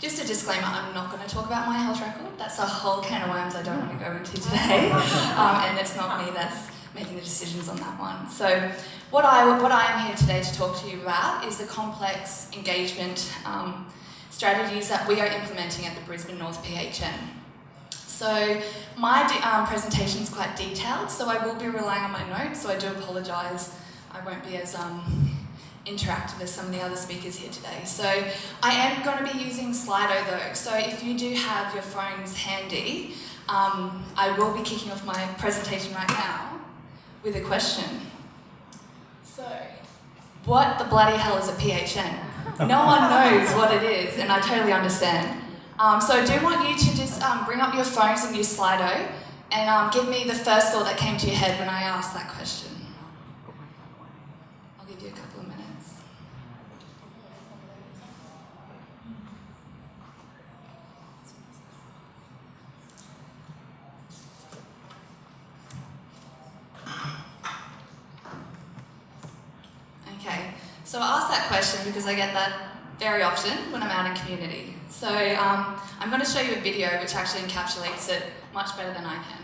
just a disclaimer, I'm not going to talk about my health record. That's a whole can of worms I don't want to go into today. And it's not me that's making the decisions on that one. So what I am here today to talk to you about is the complex engagement strategies that we are implementing at the Brisbane North PHN. So my presentation is quite detailed, so I will be relying on my notes, so I do apologise. I won't be as interactive as some of the other speakers here today. So I am going to be using Slido though, so if you do have your phones handy, I will be kicking off my presentation right now with a question. So, what the bloody hell is a PHN? No one knows what it is, and I totally understand. So I do want you to just bring up your phones and use Slido and give me the first thought that came to your head when I asked that question. I'll give you a couple of minutes. Okay, so I asked that question because I get that very often when I'm out in community. So I'm going to show you a video which actually encapsulates it much better than I can.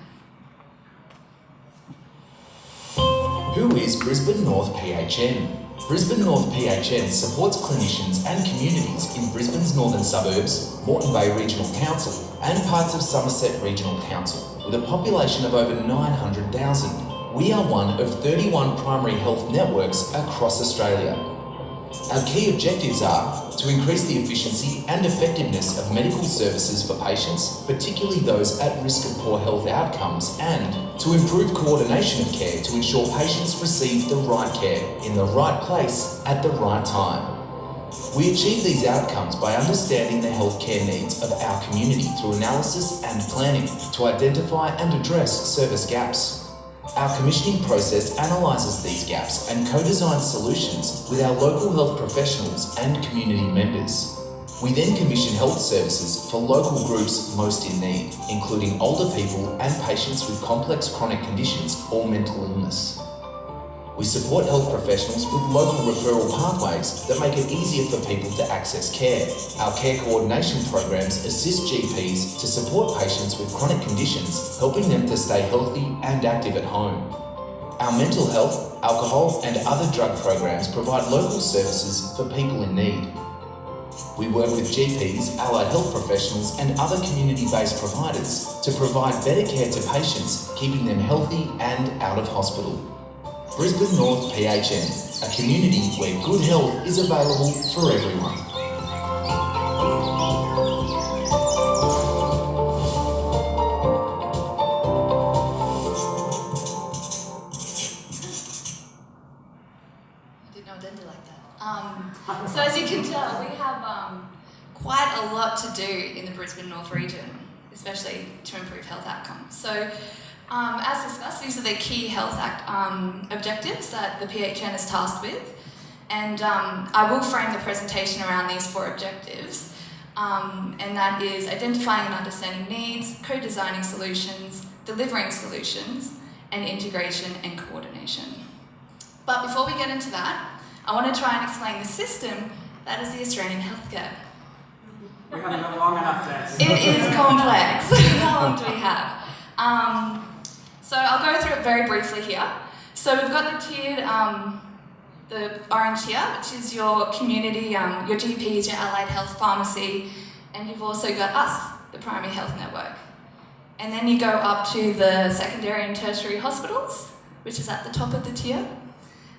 Who is Brisbane North PHN? Brisbane North PHN supports clinicians and communities in Brisbane's northern suburbs, Moreton Bay Regional Council and parts of Somerset Regional Council, with a population of over 900,000. We are one of 31 primary health networks across Australia. Our key objectives are to increase the efficiency and effectiveness of medical services for patients, particularly those at risk of poor health outcomes, and to improve coordination of care to ensure patients receive the right care in the right place at the right time. We achieve these outcomes by understanding the healthcare needs of our community through analysis and planning to identify and address service gaps. Our commissioning process analyses these gaps and co-designs solutions with our local health professionals and community members. We then commission health services for local groups most in need, including older people and patients with complex chronic conditions or mental illness. We support health professionals with local referral pathways that make it easier for people to access care. Our care coordination programs assist GPs to support patients with chronic conditions, helping them to stay healthy and active at home. Our mental health, alcohol and other drug programs provide local services for people in need. We work with GPs, allied health professionals and other community-based providers to provide better care to patients, keeping them healthy and out of hospital. Brisbane North PHN, a community where good health is available for everyone. I didn't know it ended like that. So as you can tell, we have quite a lot to do in the Brisbane North region, especially to improve health outcomes. So as discussed, these are the key health objectives that the PHN is tasked with, and I will frame the presentation around these 4 objectives, and that is identifying and understanding needs, co-designing solutions, delivering solutions, and integration and coordination. But before we get into that, I want to try and explain the system that is the Australian healthcare. We haven't got long enough to. It is complex. How long do we have? So I'll go through it very briefly here. So we've got the tiered, the orange here, which is your community, your GPs, your allied health pharmacy, and you've also got us, the primary health network. And then you go up to the secondary and tertiary hospitals, which is at the top of the tier,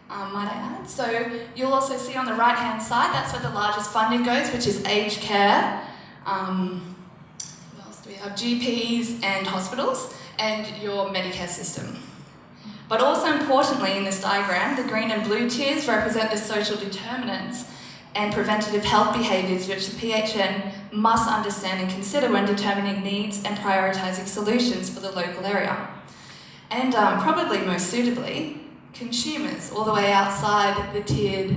might I add. So you'll also see on the right-hand side, that's where the largest funding goes, which is aged care. What else do we have? GPs and hospitals, and your Medicare system. But also importantly in this diagram, the green and blue tiers represent the social determinants and preventative health behaviours which the PHN must understand and consider when determining needs and prioritising solutions for the local area. And probably most suitably, consumers, all the way outside the tiered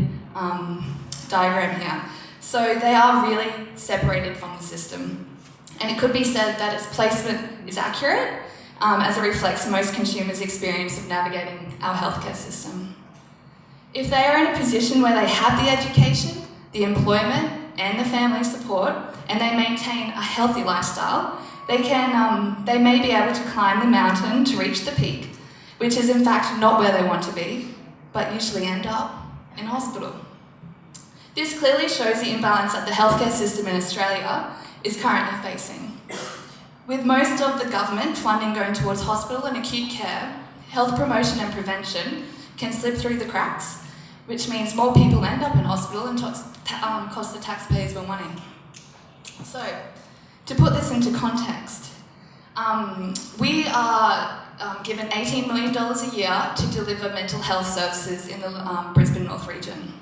diagram here. So they are really separated from the system. And it could be said that its placement is accurate, as it reflects most consumers' experience of navigating our healthcare system. If they are in a position where they have the education, the employment, and the family support, and they maintain a healthy lifestyle, they may be able to climb the mountain to reach the peak, which is in fact not where they want to be, but usually end up in hospital. This clearly shows the imbalance that the healthcare system in Australia is currently facing. With most of the government funding going towards hospital and acute care, health promotion and prevention can slip through the cracks, which means more people end up in hospital and cost the taxpayers more money. So, to put this into context, we are given $18 million a year to deliver mental health services in the Brisbane North region.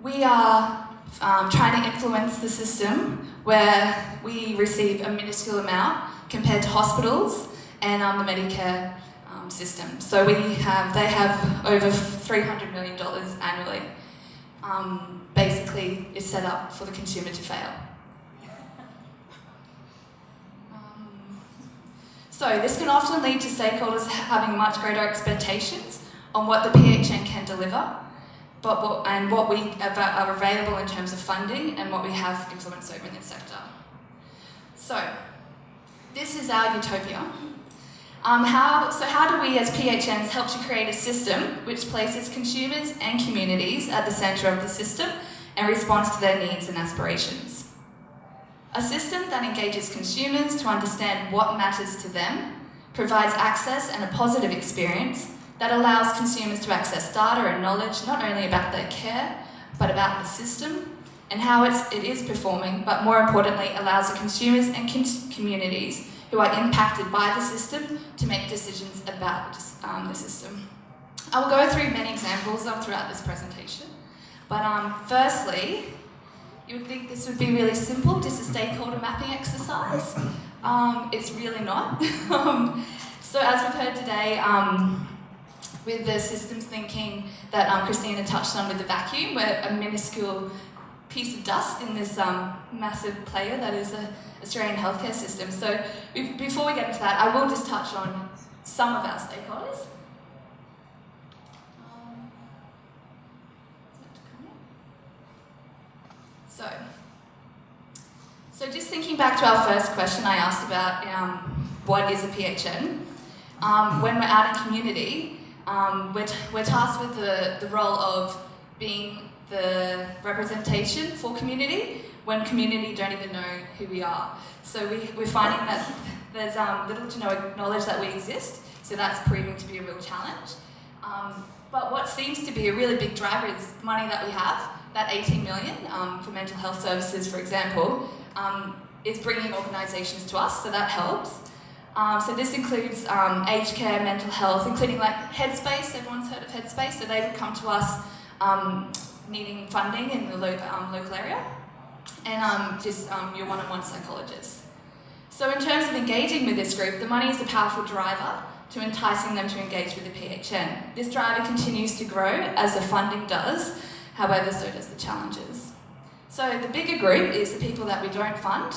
We are trying to influence the system where we receive a minuscule amount compared to hospitals and the Medicare system. So they have over $300 million annually. Basically, it's set up for the consumer to fail. So this can often lead to stakeholders having much greater expectations on what the PHN can deliver, and what we are available in terms of funding and what we have influence over in this sector. So this is our utopia. How do we as PHNs help to create a system which places consumers and communities at the centre of the system and responds to their needs and aspirations? A system that engages consumers to understand what matters to them, provides access and a positive experience that allows consumers to access data and knowledge not only about their care, but about the system and how it is performing, but more importantly, allows the consumers and communities who are impacted by the system to make decisions about the system. I will go through many examples throughout this presentation, but firstly, you would think this would be really simple, just a stakeholder mapping exercise. It's really not. So as we've heard today, with the systems thinking that Christina touched on with the vacuum, we're a minuscule piece of dust in this massive player that is the Australian healthcare system. So before we get into that, I will just touch on some of our stakeholders. So just thinking back to our first question I asked about what is a PHN, when we're out in community, we're tasked with the role of being the representation for community when community don't even know who we are. So we're finding that there's little to no knowledge that we exist, so that's proving to be a real challenge. But what seems to be a really big driver is money that we have. That 18 million for mental health services, for example, is bringing organisations to us, so that helps. So this includes aged care, mental health, including like Headspace. Everyone's heard of Headspace, so they would come to us needing funding in the local area, and just your one-on-one psychologist. So in terms of engaging with this group, the money is a powerful driver to enticing them to engage with the PHN. This driver continues to grow as the funding does, however, so does the challenges. So the bigger group is the people that we don't fund,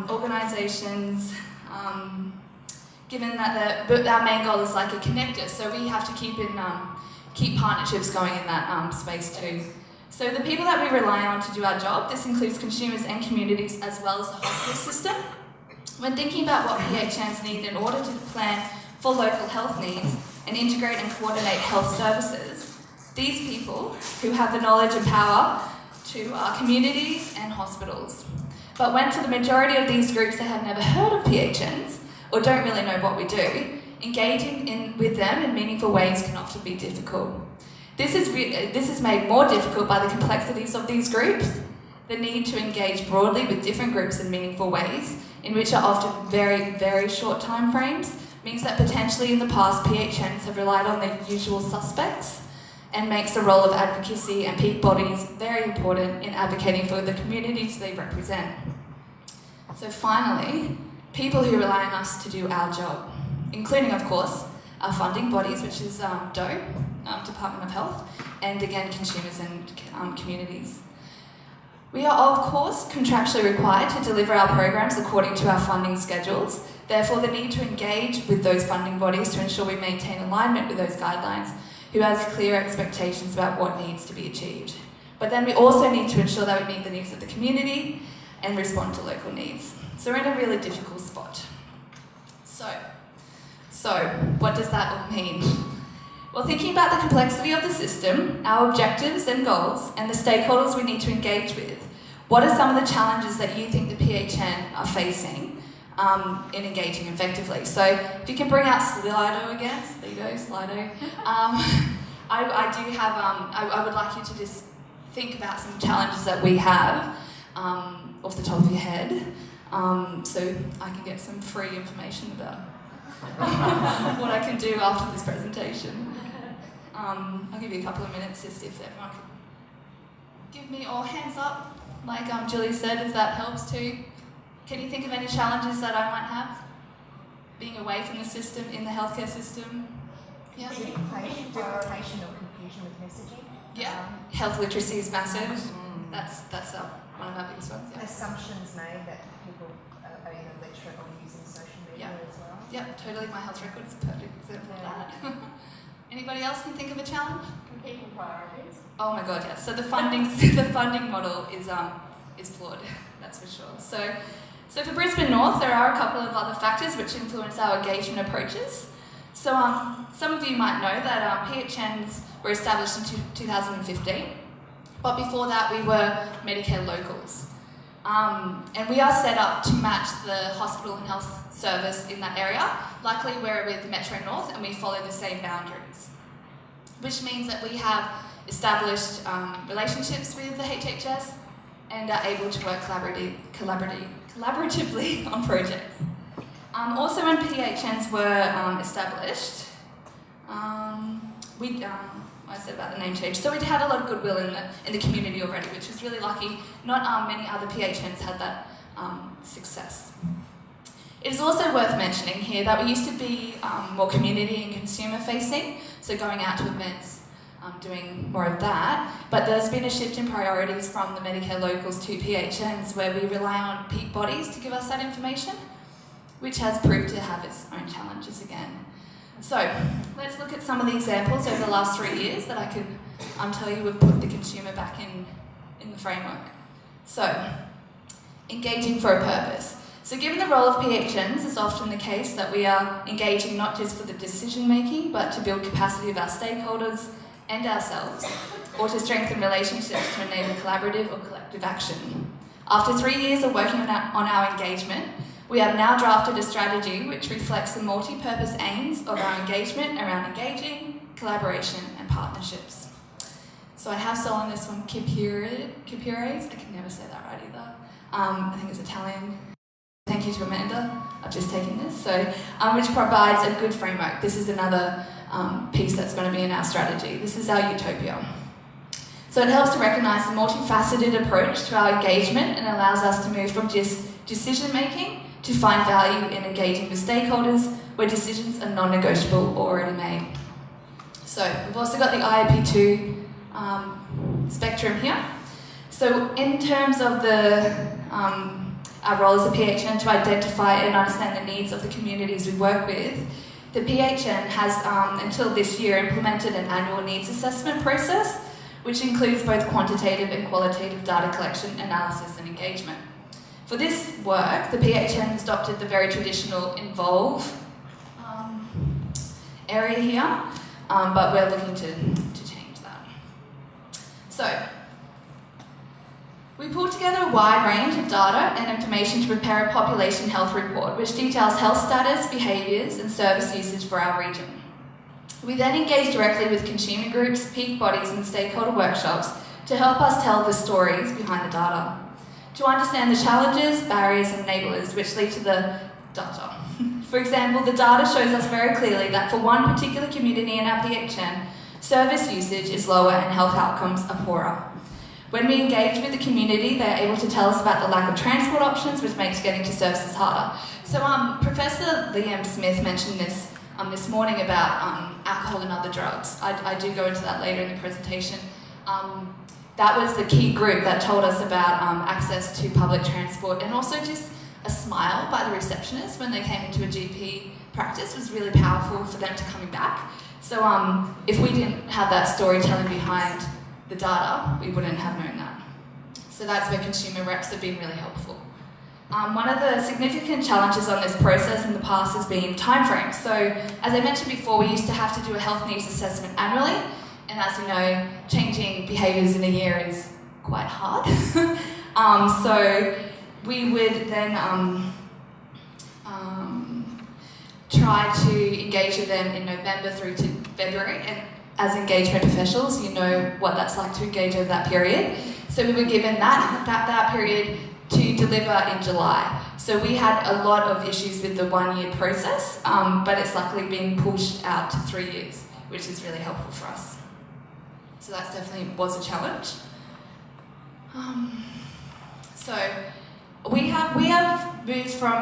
organisations, given that our main goal is like a connector, so we have to keep partnerships going in that space too. So the people that we rely on to do our job, this includes consumers and communities as well as the hospital system. When thinking about what PHNs need in order to plan for local health needs and integrate and coordinate health services, these people who have the knowledge and power to our communities and hospitals. But when for the majority of these groups that have never heard of PHNs or don't really know what we do, engaging with them in meaningful ways can often be difficult. This is made more difficult by the complexities of these groups, the need to engage broadly with different groups in meaningful ways, in which are often very, very short time frames, means that potentially in the past PHNs have relied on the usual suspects, and makes the role of advocacy and peak bodies very important in advocating for the communities they represent. So finally, people who rely on us to do our job, including of course our funding bodies, which is DOE, Department of Health, and again consumers and communities. We are of course contractually required to deliver our programs according to our funding schedules, therefore the need to engage with those funding bodies to ensure we maintain alignment with those guidelines, who has clear expectations about what needs to be achieved. But then we also need to ensure that we meet the needs of the community and respond to local needs. So we're in a really difficult spot. So what does that all mean? Well, thinking about the complexity of the system, our objectives and goals, and the stakeholders we need to engage with, what are some of the challenges that you think the PHN are facing in engaging effectively? So if you can bring out Slido again, Slido. I would like you to just think about some challenges that we have off the top of your head, so I can get some free information about what I can do after this presentation. I'll give you a couple of minutes just if everyone could give me all hands up, like Julie said, if that helps too. Can you think of any challenges that I might have? Being away from the system, in the healthcare system? Yeah. Duplication or confusion with messaging. Yeah. Health literacy is massive. That's one of our biggest ones. Yeah. Assumptions made that people are either literate or using social media as well. Yep, totally. My health record is a perfect example of that. Anybody else can think of a challenge? Competing priorities. Oh my god, yes. So the funding model is flawed. That's for sure. So for Brisbane North, there are a couple of other factors which influence our engagement approaches. So some of you might know that PHNs were established in 2015, but before that we were Medicare locals. And we are set up to match the hospital and health service in that area. Luckily we're with Metro North and we follow the same boundaries, which means that we have established relationships with the HHS and are able to work collaboratively on projects. Also when PHNs were established, I said about the name change, so we'd had a lot of goodwill in the community already, which was really lucky. Not many other PHNs had that success. It is also worth mentioning here that we used to be more community and consumer facing, so going out to events, doing more of that, but there's been a shift in priorities from the Medicare locals to PHNs where we rely on peak bodies to give us that information, which has proved to have its own challenges again. So let's look at some of the examples over the last 3 years that I can tell you have put the consumer back in the framework. So, engaging for a purpose. So given the role of PHNs, it's often the case that we are engaging not just for the decision making, but to build capacity of our stakeholders and ourselves, or to strengthen relationships to enable collaborative or collective action. After 3 years of working on our engagement, we have now drafted a strategy which reflects the multi-purpose aims of our engagement around engaging, collaboration and partnerships. So I have stolen this from Capires, I can never say that right either. I think it's Italian. Thank you to Amanda, I've just taken this. So, which provides a good framework. This is another piece that's going to be in our strategy. This is our utopia. So it helps to recognise the multifaceted approach to our engagement and allows us to move from just decision making to find value in engaging with stakeholders where decisions are non-negotiable or already made. So we've also got the IAP2 spectrum here. So in terms of our role as a PHN to identify and understand the needs of the communities we work with, the PHN has until this year implemented an annual needs assessment process which includes both quantitative and qualitative data collection, analysis and engagement. For this work, the PHN has adopted the very traditional involve area here, but we're looking to change that. So, we pulled together a wide range of data and information to prepare a population health report, which details health status, behaviours and service usage for our region. We then engaged directly with consumer groups, peak bodies and stakeholder workshops to help us tell the stories behind the data, to understand the challenges, barriers and enablers which lead to the data. For example, the data shows us very clearly that for one particular community in our PHN, service usage is lower and health outcomes are poorer. When we engage with the community, they are able to tell us about the lack of transport options, which makes getting to services harder. So Professor Liam Smith mentioned this this morning about alcohol and other drugs. I do go into that later in the presentation. That was the key group that told us about access to public transport, and also just a smile by the receptionist when they came into a GP practice was really powerful for them to coming back. So if we didn't have that storytelling behind the data, we wouldn't have known that. So that's where consumer reps have been really helpful. One of the significant challenges on this process in the past has been timeframes. So, as I mentioned before, we used to have to do a health needs assessment annually, and as you know, changing behaviours in a year is quite hard. So we would then try to engage with them in November through to February, and as engagement professionals, you know what that's like to engage over that period. So we were given that period to deliver in July. So we had a lot of issues with the 1 year process, but it's luckily been pushed out to 3 years, which is really helpful for us. So that definitely was a challenge. So we have moved from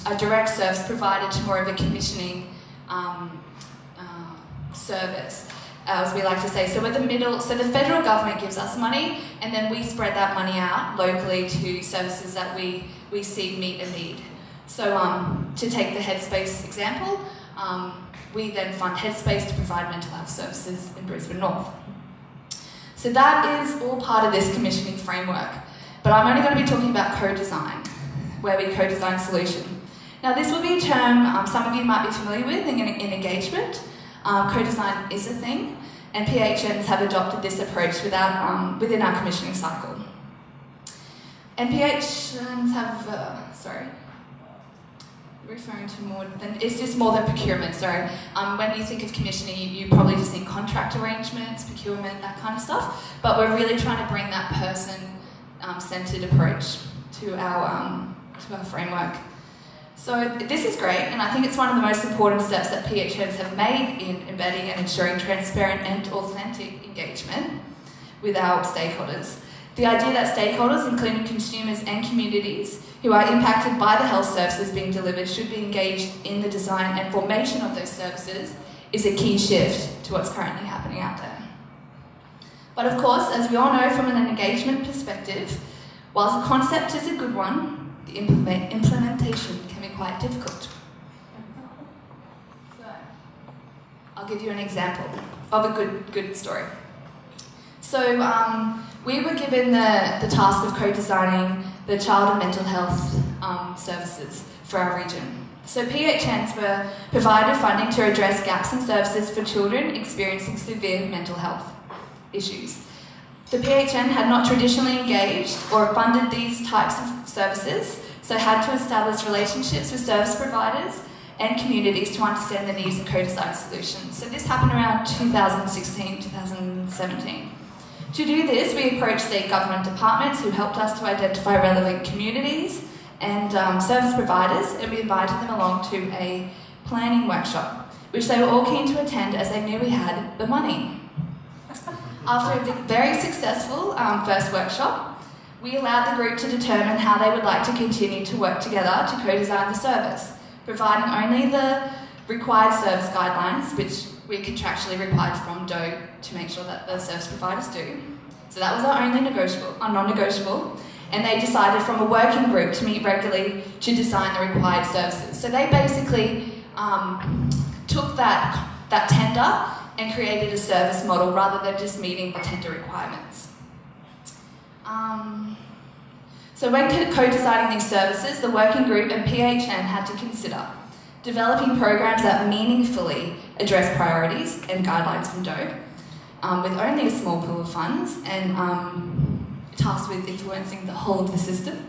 a direct service provider to more of a commissioning service, as we like to say. So we're the middle. So the federal government gives us money, and then we spread that money out locally to services that we see meet a need. So to take the Headspace example, we then fund Headspace to provide mental health services in Brisbane North. So that is all part of this commissioning framework. But I'm only going to be talking about co-design, where we co-design solution. Now this will be a term some of you might be familiar with in engagement. Co-design is a thing, and PHNs have adopted this approach within our commissioning cycle. And PHNs have, referring to more than, it's just more than procurement, sorry. When you think of commissioning, you probably just think contract arrangements, procurement, that kind of stuff, but we're really trying to bring that person-centred approach to our framework. So this is great, and I think it's one of the most important steps that PHNs have made in embedding and ensuring transparent and authentic engagement with our stakeholders. The idea that stakeholders, including consumers and communities who are impacted by the health services being delivered, should be engaged in the design and formation of those services is a key shift to what's currently happening out there. But of course, as we all know from an engagement perspective, whilst the concept is a good one, the implementation can be quite difficult. So, I'll give you an example of a good story. So, we were given the task of co-designing the child and mental health services for our region. So PHNs were provided funding to address gaps in services for children experiencing severe mental health issues. The PHN had not traditionally engaged or funded these types of services, so had to establish relationships with service providers and communities to understand the needs and co-design solutions. So this happened around 2016, 2017. To do this, we approached state government departments who helped us to identify relevant communities and service providers, and we invited them along to a planning workshop, which they were all keen to attend as they knew we had the money. After a very successful first workshop, we allowed the group to determine how they would like to continue to work together to co-design the service, providing only the required service guidelines, which we contractually required from DOE to make sure that the service providers do. So that was our only non-negotiable, and they decided from a working group to meet regularly to design the required services. So they basically took that tender and created a service model rather than just meeting the tender requirements. So when co-designing these services, the working group and PHN had to consider developing programs that meaningfully address priorities and guidelines from DOE, with only a small pool of funds and tasked with influencing the whole of the system,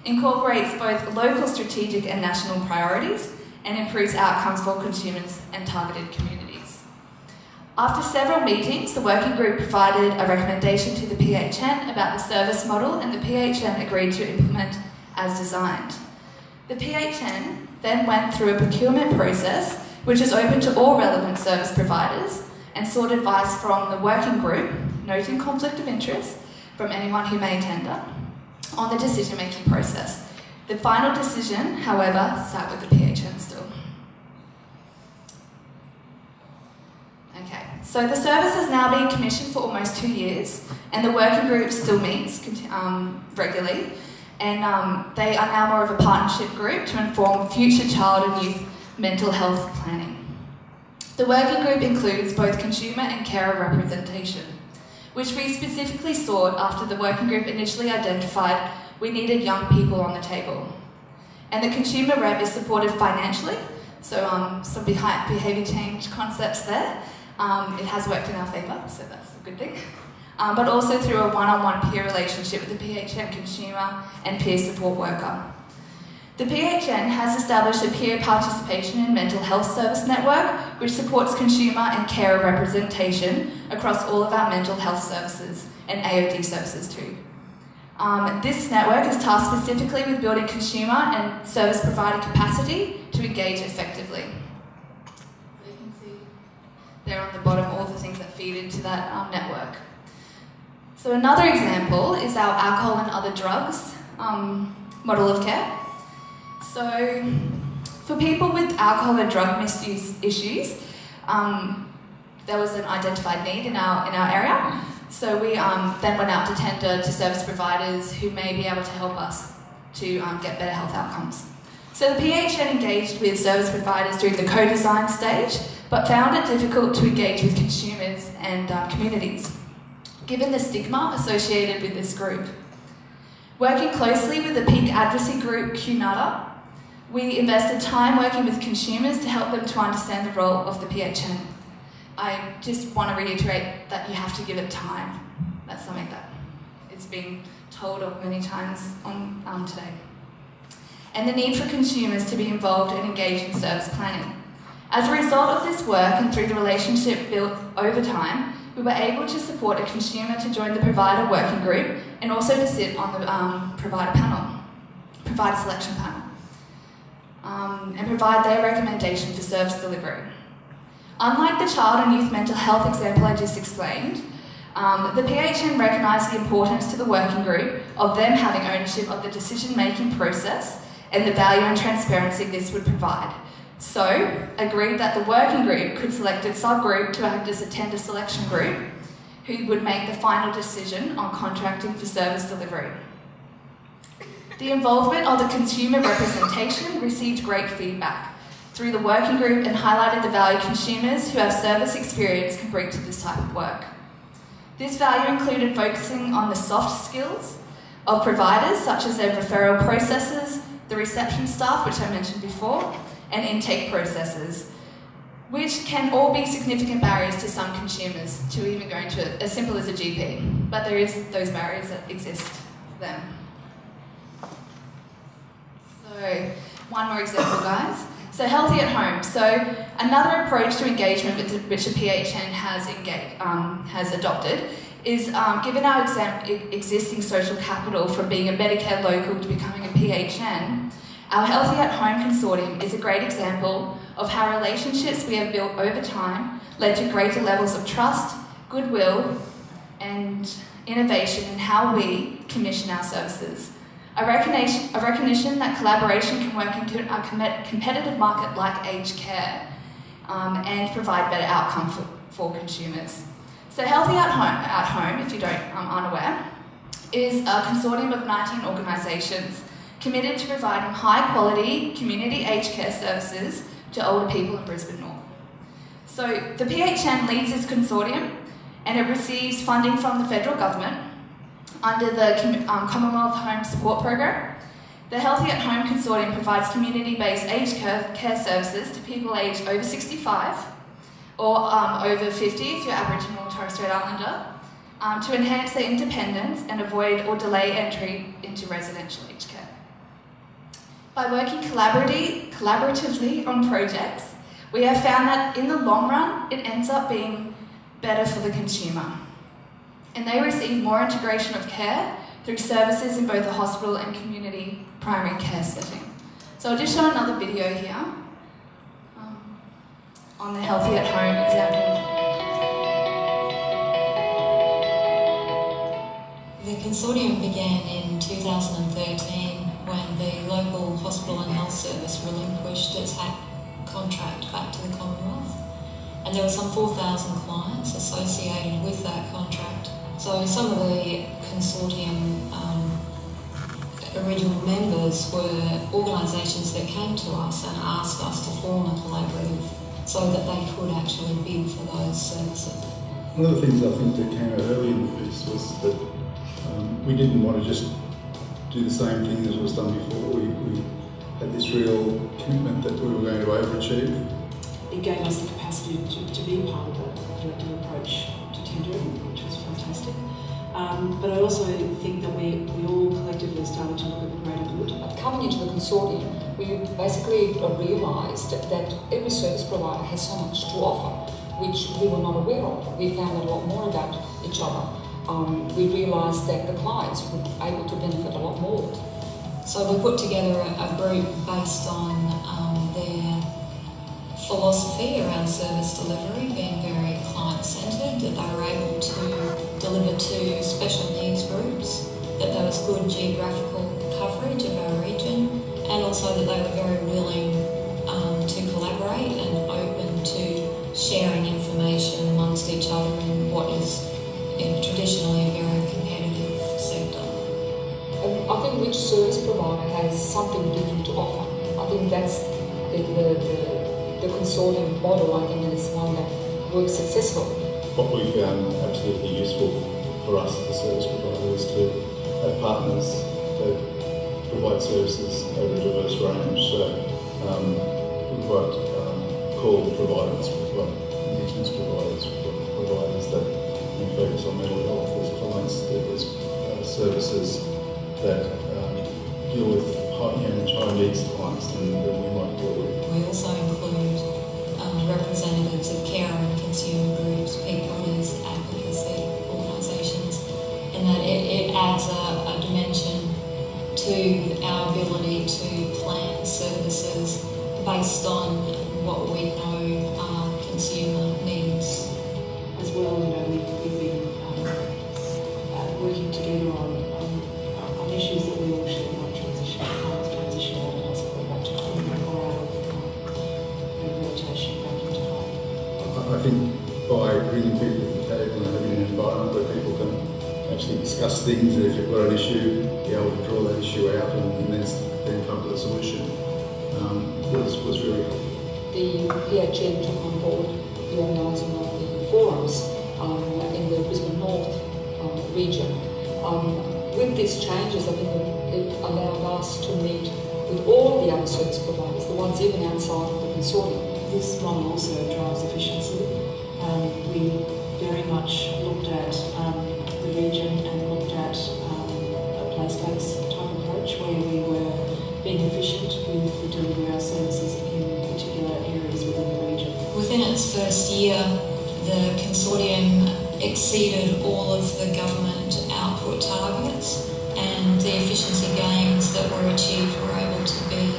incorporates both local strategic and national priorities, and improves outcomes for consumers and targeted communities. After several meetings, the working group provided a recommendation to the PHN about the service model, and the PHN agreed to implement as designed. The PHN then went through a procurement process which is open to all relevant service providers and sought advice from the working group, noting conflict of interest from anyone who may tender, on the decision-making process. The final decision, however, sat with the PHN still. Okay, so the service has now been commissioned for almost 2 years, and the working group still meets regularly, and they are now more of a partnership group to inform future child and youth mental health planning. The working group includes both consumer and carer representation. which we specifically sought after the working group initially identified we needed young people on the table. And the consumer rep is supported financially, so some behaviour change concepts there. It has worked in our favour, so that's a good thing. But also through a one-on-one peer relationship with the PHN consumer and peer support worker. The PHN has established a peer participation in mental health service network which supports consumer and carer representation across all of our mental health services and AOD services too. This network is tasked specifically with building consumer and service provider capacity to engage effectively. So you can see there on the bottom all the things that feed into that network. So another example is our alcohol and other drugs model of care. So for people with alcohol and drug misuse issues, there was an identified need in our area. So we then went out to tender to service providers who may be able to help us to get better health outcomes. So the PHN engaged with service providers during the co-design stage, but found it difficult to engage with consumers and communities, given the stigma associated with this group. Working closely with the peak advocacy group QNATA, we invested time working with consumers to help them to understand the role of the PHN. I just want to reiterate that you have to give it time. That's something that it's been told of many times on today. And the need for consumers to be involved and engaged in service planning. As a result of this work and through the relationship built over time, we were able to support a consumer to join the provider working group and also to sit on the provider selection panel, and provide their recommendation for service delivery. Unlike the child and youth mental health example I just explained, the PHN recognised the importance to the working group of them having ownership of the decision-making process and the value and transparency this would provide. So, agreed that the working group could select a subgroup to act as a tender selection group who would make the final decision on contracting for service delivery. The involvement of the consumer representation received great feedback through the working group and highlighted the value consumers who have service experience can bring to this type of work. This value included focusing on the soft skills of providers, such as their referral processes, the reception staff, which I mentioned before, and intake processes, which can all be significant barriers to some consumers to even going to as simple as a GP. But there is those barriers that exist for them. So, one more example, guys. So, healthy at home. So, another approach to engagement with which the PHN has adopted is given our existing social capital from being a Medicare local to becoming a PHN, our Healthy at Home consortium is a great example of how relationships we have built over time led to greater levels of trust, goodwill, and innovation in how we commission our services. A recognition that collaboration can work into a competitive market like aged care and provide better outcomes for consumers. So Healthy at Home, if you aren't aware, is a consortium of 19 organisations committed to providing high-quality community aged care services to older people in Brisbane North. So the PHN leads this consortium and it receives funding from the federal government under the Commonwealth Home Support Program. The Healthy at Home consortium provides community-based aged care services to people aged over 65 or over 50 if you're Aboriginal or Torres Strait Islander, to enhance their independence and avoid or delay entry into residential aged care. By working collaboratively on projects, we have found that in the long run, it ends up being better for the consumer. And they receive more integration of care through services in both the hospital and community primary care setting. So I'll just show another video here on the Healthy at Home example. The consortium began in 2013 when the local hospital and health service relinquished its HAC contract back to the Commonwealth. And there were some 4,000 clients associated with that contract. So some of the consortium original members were organisations that came to us and asked us to form a collaborative so that they could actually bid for those services. One of the things I think that came out early in the piece was that we didn't want to just do the same thing as was done before. We had this real commitment that we were going to overachieve. It gave us the capacity to be part of the collective approach to tendering, which was fantastic. But I also think that we all collectively started to look at the greater good. Coming into the consortium, we basically realised that every service provider has so much to offer, which we were not aware of. We found out a lot more about each other. We realised that the clients were able to benefit a lot more. So we put together a group based on their philosophy around service delivery, being very client-centred, that they were able to deliver to special needs groups, that there was good geographical coverage of our region, and also that they were very willing to collaborate and open to sharing information amongst each other in what is traditionally a very competitive sector. I think each service provider has something different to offer. I think that's the consortium model. I think is one that works successfully. What we found absolutely useful for us as a service provider is to have partners that provide services over a diverse range. So we've got core providers, we've got Indigenous providers, we've got providers that focus on mental health. There's clients, there's services that deal with high needs clients than we might deal with. We also include representatives of care and consumer groups, peak bodies, advocacy organisations, and that it adds a dimension to our ability to plan services based on what we know are consumer needs. As well, we've been working together on issues that we all share, like transition out of hospital back to home, or out of rehabilitation back into home. I think by bringing people to the table and having an environment where people can actually discuss things, and if you've got an issue, be able to draw that issue out and then come to a solution was really helpful. The PHN took on board the organising of the forums in the Brisbane North region. With these changes, I think it allowed us to meet with all the other service providers, the ones even outside of the consortium. This model also drives efficiency. We very much looked at the region and looked at a place-based type approach where we were being efficient with the delivery of our services in particular areas within the region. Within its first year, the consortium exceeded all of the government output targets, and the efficiency gains that were achieved were able to be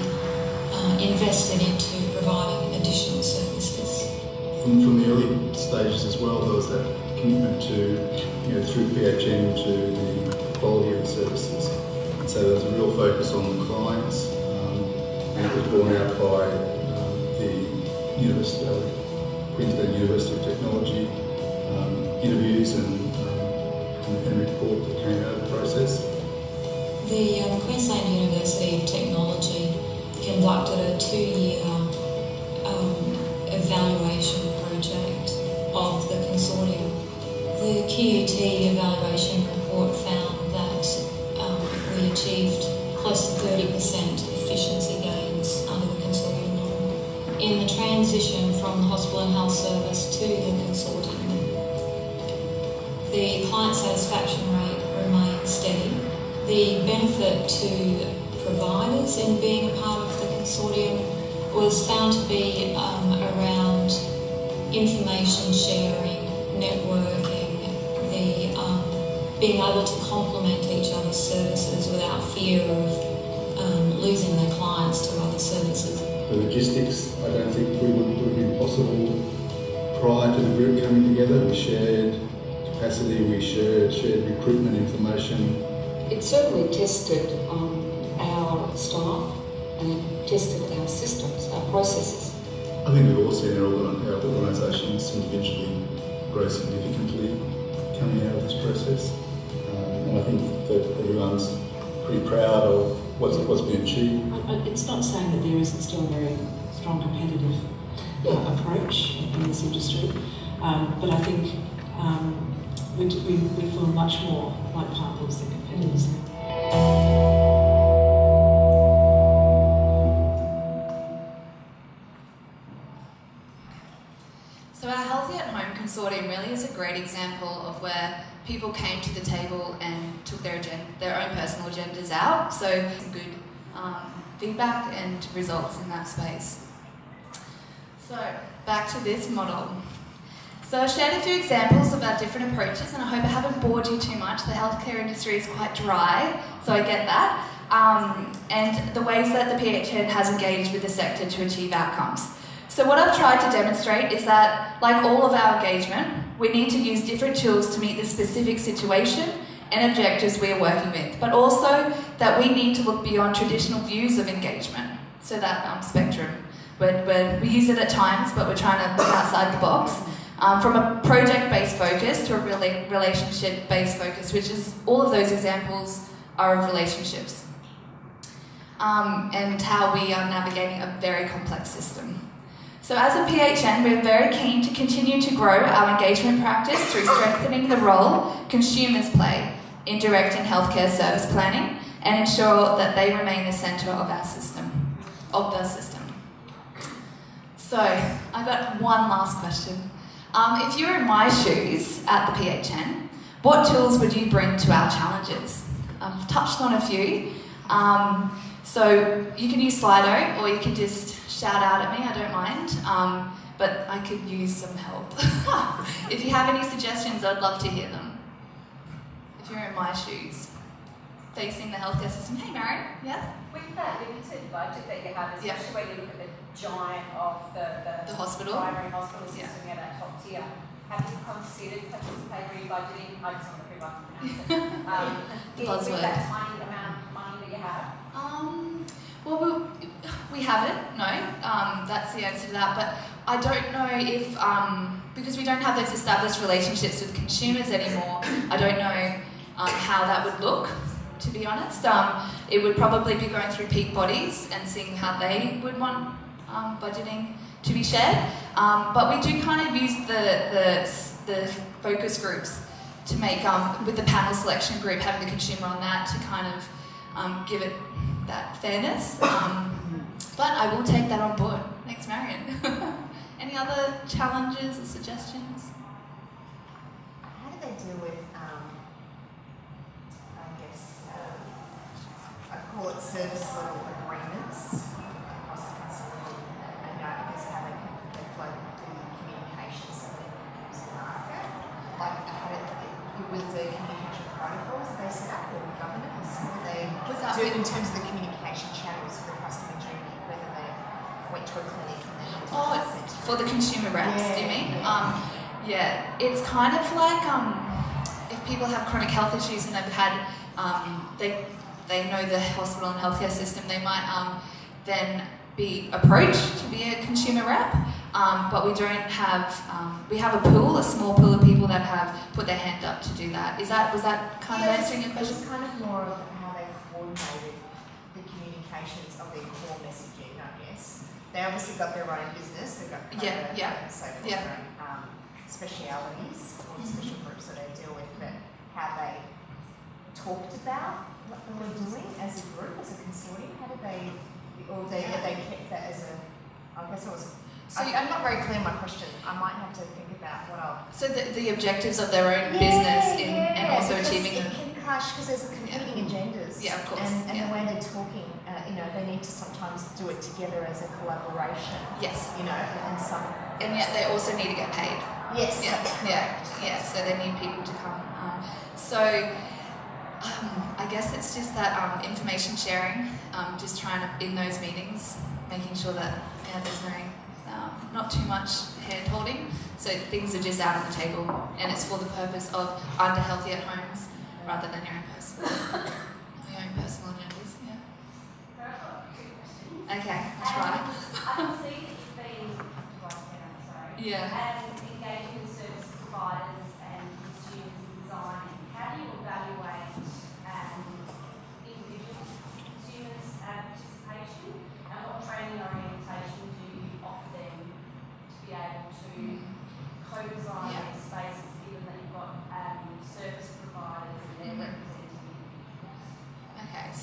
invested into providing additional services. From the early stages as well, there was that commitment to, through PHN to the quality of the services. And so there was a real focus on the clients, and it was borne out by the Queensland University of Technology interviews and report that came out of the process. The Queensland University of Technology conducted a 2-year evaluation project of the consortium. The QUT evaluation report found that we achieved close to 30% efficiency gains under the consortium model. In the transition from the Hospital and Health Service to the consortium, the client satisfaction rate remained steady. The benefit to providers in being a part of the consortium was found to be around information sharing, networking, the being able to complement each other's services without fear of losing their clients to other services. The logistics, I don't think would have been possible prior to the group coming together. We shared capacity, we shared recruitment information. It certainly tested our staff and it tested our systems, our processes. I think we've all seen our organisations individually grow significantly coming out of this process. And I think that everyone's pretty proud of what's been achieved. It's not saying that there isn't still a very strong competitive approach in this industry, but I think we feel much more like partners than competitors. So our Healthy at Home consortium really is a great example of where people came to the table and took their own personal agendas out. So some good feedback and results in that space. So back to this model. So I've shared a few examples of our different approaches, and I hope I haven't bored you too much. The healthcare industry is quite dry, so I get that. And the ways that the PHN has engaged with the sector to achieve outcomes. So what I've tried to demonstrate is that, like all of our engagement, we need to use different tools to meet the specific situation and objectives we are working with, but also that we need to look beyond traditional views of engagement, so that spectrum. We use it at times, but we're trying to look outside the box. From a project-based focus to a relationship-based focus, which is all of those examples are of relationships, and how we are navigating a very complex system. So as a PHN, we're very keen to continue to grow our engagement practice through strengthening the role consumers play in direct and healthcare service planning and ensure that they remain the centre of our system, So I've got one last question. If you were in my shoes at the PHN, what tools would you bring to our challenges? I've touched on a few. So you can use Slido, or you can just shout out at me, I don't mind. But I could use some help. If you have any suggestions, I'd love to hear them. If you're in my shoes, facing the healthcare system. Hey, Marion, yes? With that limited budget that you have, especially when you look at the giant of the hospital, primary hospital system at that top tier, have you considered participatory budgeting? I just want to prove with that tiny amount of money that you have? Well, we haven't, no. That's the answer to that. But I don't know if, because we don't have those established relationships with consumers anymore, I don't know how that would look, to be honest. It would probably be going through peak bodies and seeing how they would want budgeting to be shared. But we do kind of use the focus groups to make, with the panel selection group, having the consumer on that to kind of give it that fairness. But I will take that on board. Thanks, Marion. Any other challenges or suggestions? How do they deal with, I call it service level agreements across the consortium, and I guess how they flow through the communications that they use in the market? Like, with the communication protocols that they set up, or governance, what they do in terms of the communication channels for the customer journey, whether they went to a clinic and then went to a centre. For the consumer reps, do you mean? Yeah, it's kind of like if people have chronic health issues and they've had, they know the hospital and healthcare system, they might then be approached to be a consumer rep, but we don't have, we have a small pool of people that have put their hand up to do that. Was that kind of answering your question? It was kind of more of how they coordinated the communications of their core messaging, I guess. They obviously got their own business, they've got their own specialities or special groups that they deal with, but how they talked about what they were doing as a group, as a consortium, how did they, or they kept that as a, I guess it was, I'm not very clear on my question. I might have to think about what I'll... So the objectives of their own business and also achieving... It can clash because there's competing agendas. Yeah, of course. And the way they're talking, they need to sometimes do it together as a collaboration. Yes. And yet they also need to get paid. Yes. Yeah. So they need people to come. I guess it's just that information sharing, just trying to, in those meetings, making sure that there's not too much hand-holding, so things are just out on the table, and it's for the purpose of under healthy at homes rather than your own personal agendas. Yeah. Okay, I'll try. I can see that you've been and engaging with service providers and consumers in designing. How do you evaluate individual consumers' participation, and what training orientation do you offer them to be able to co-design their spaces given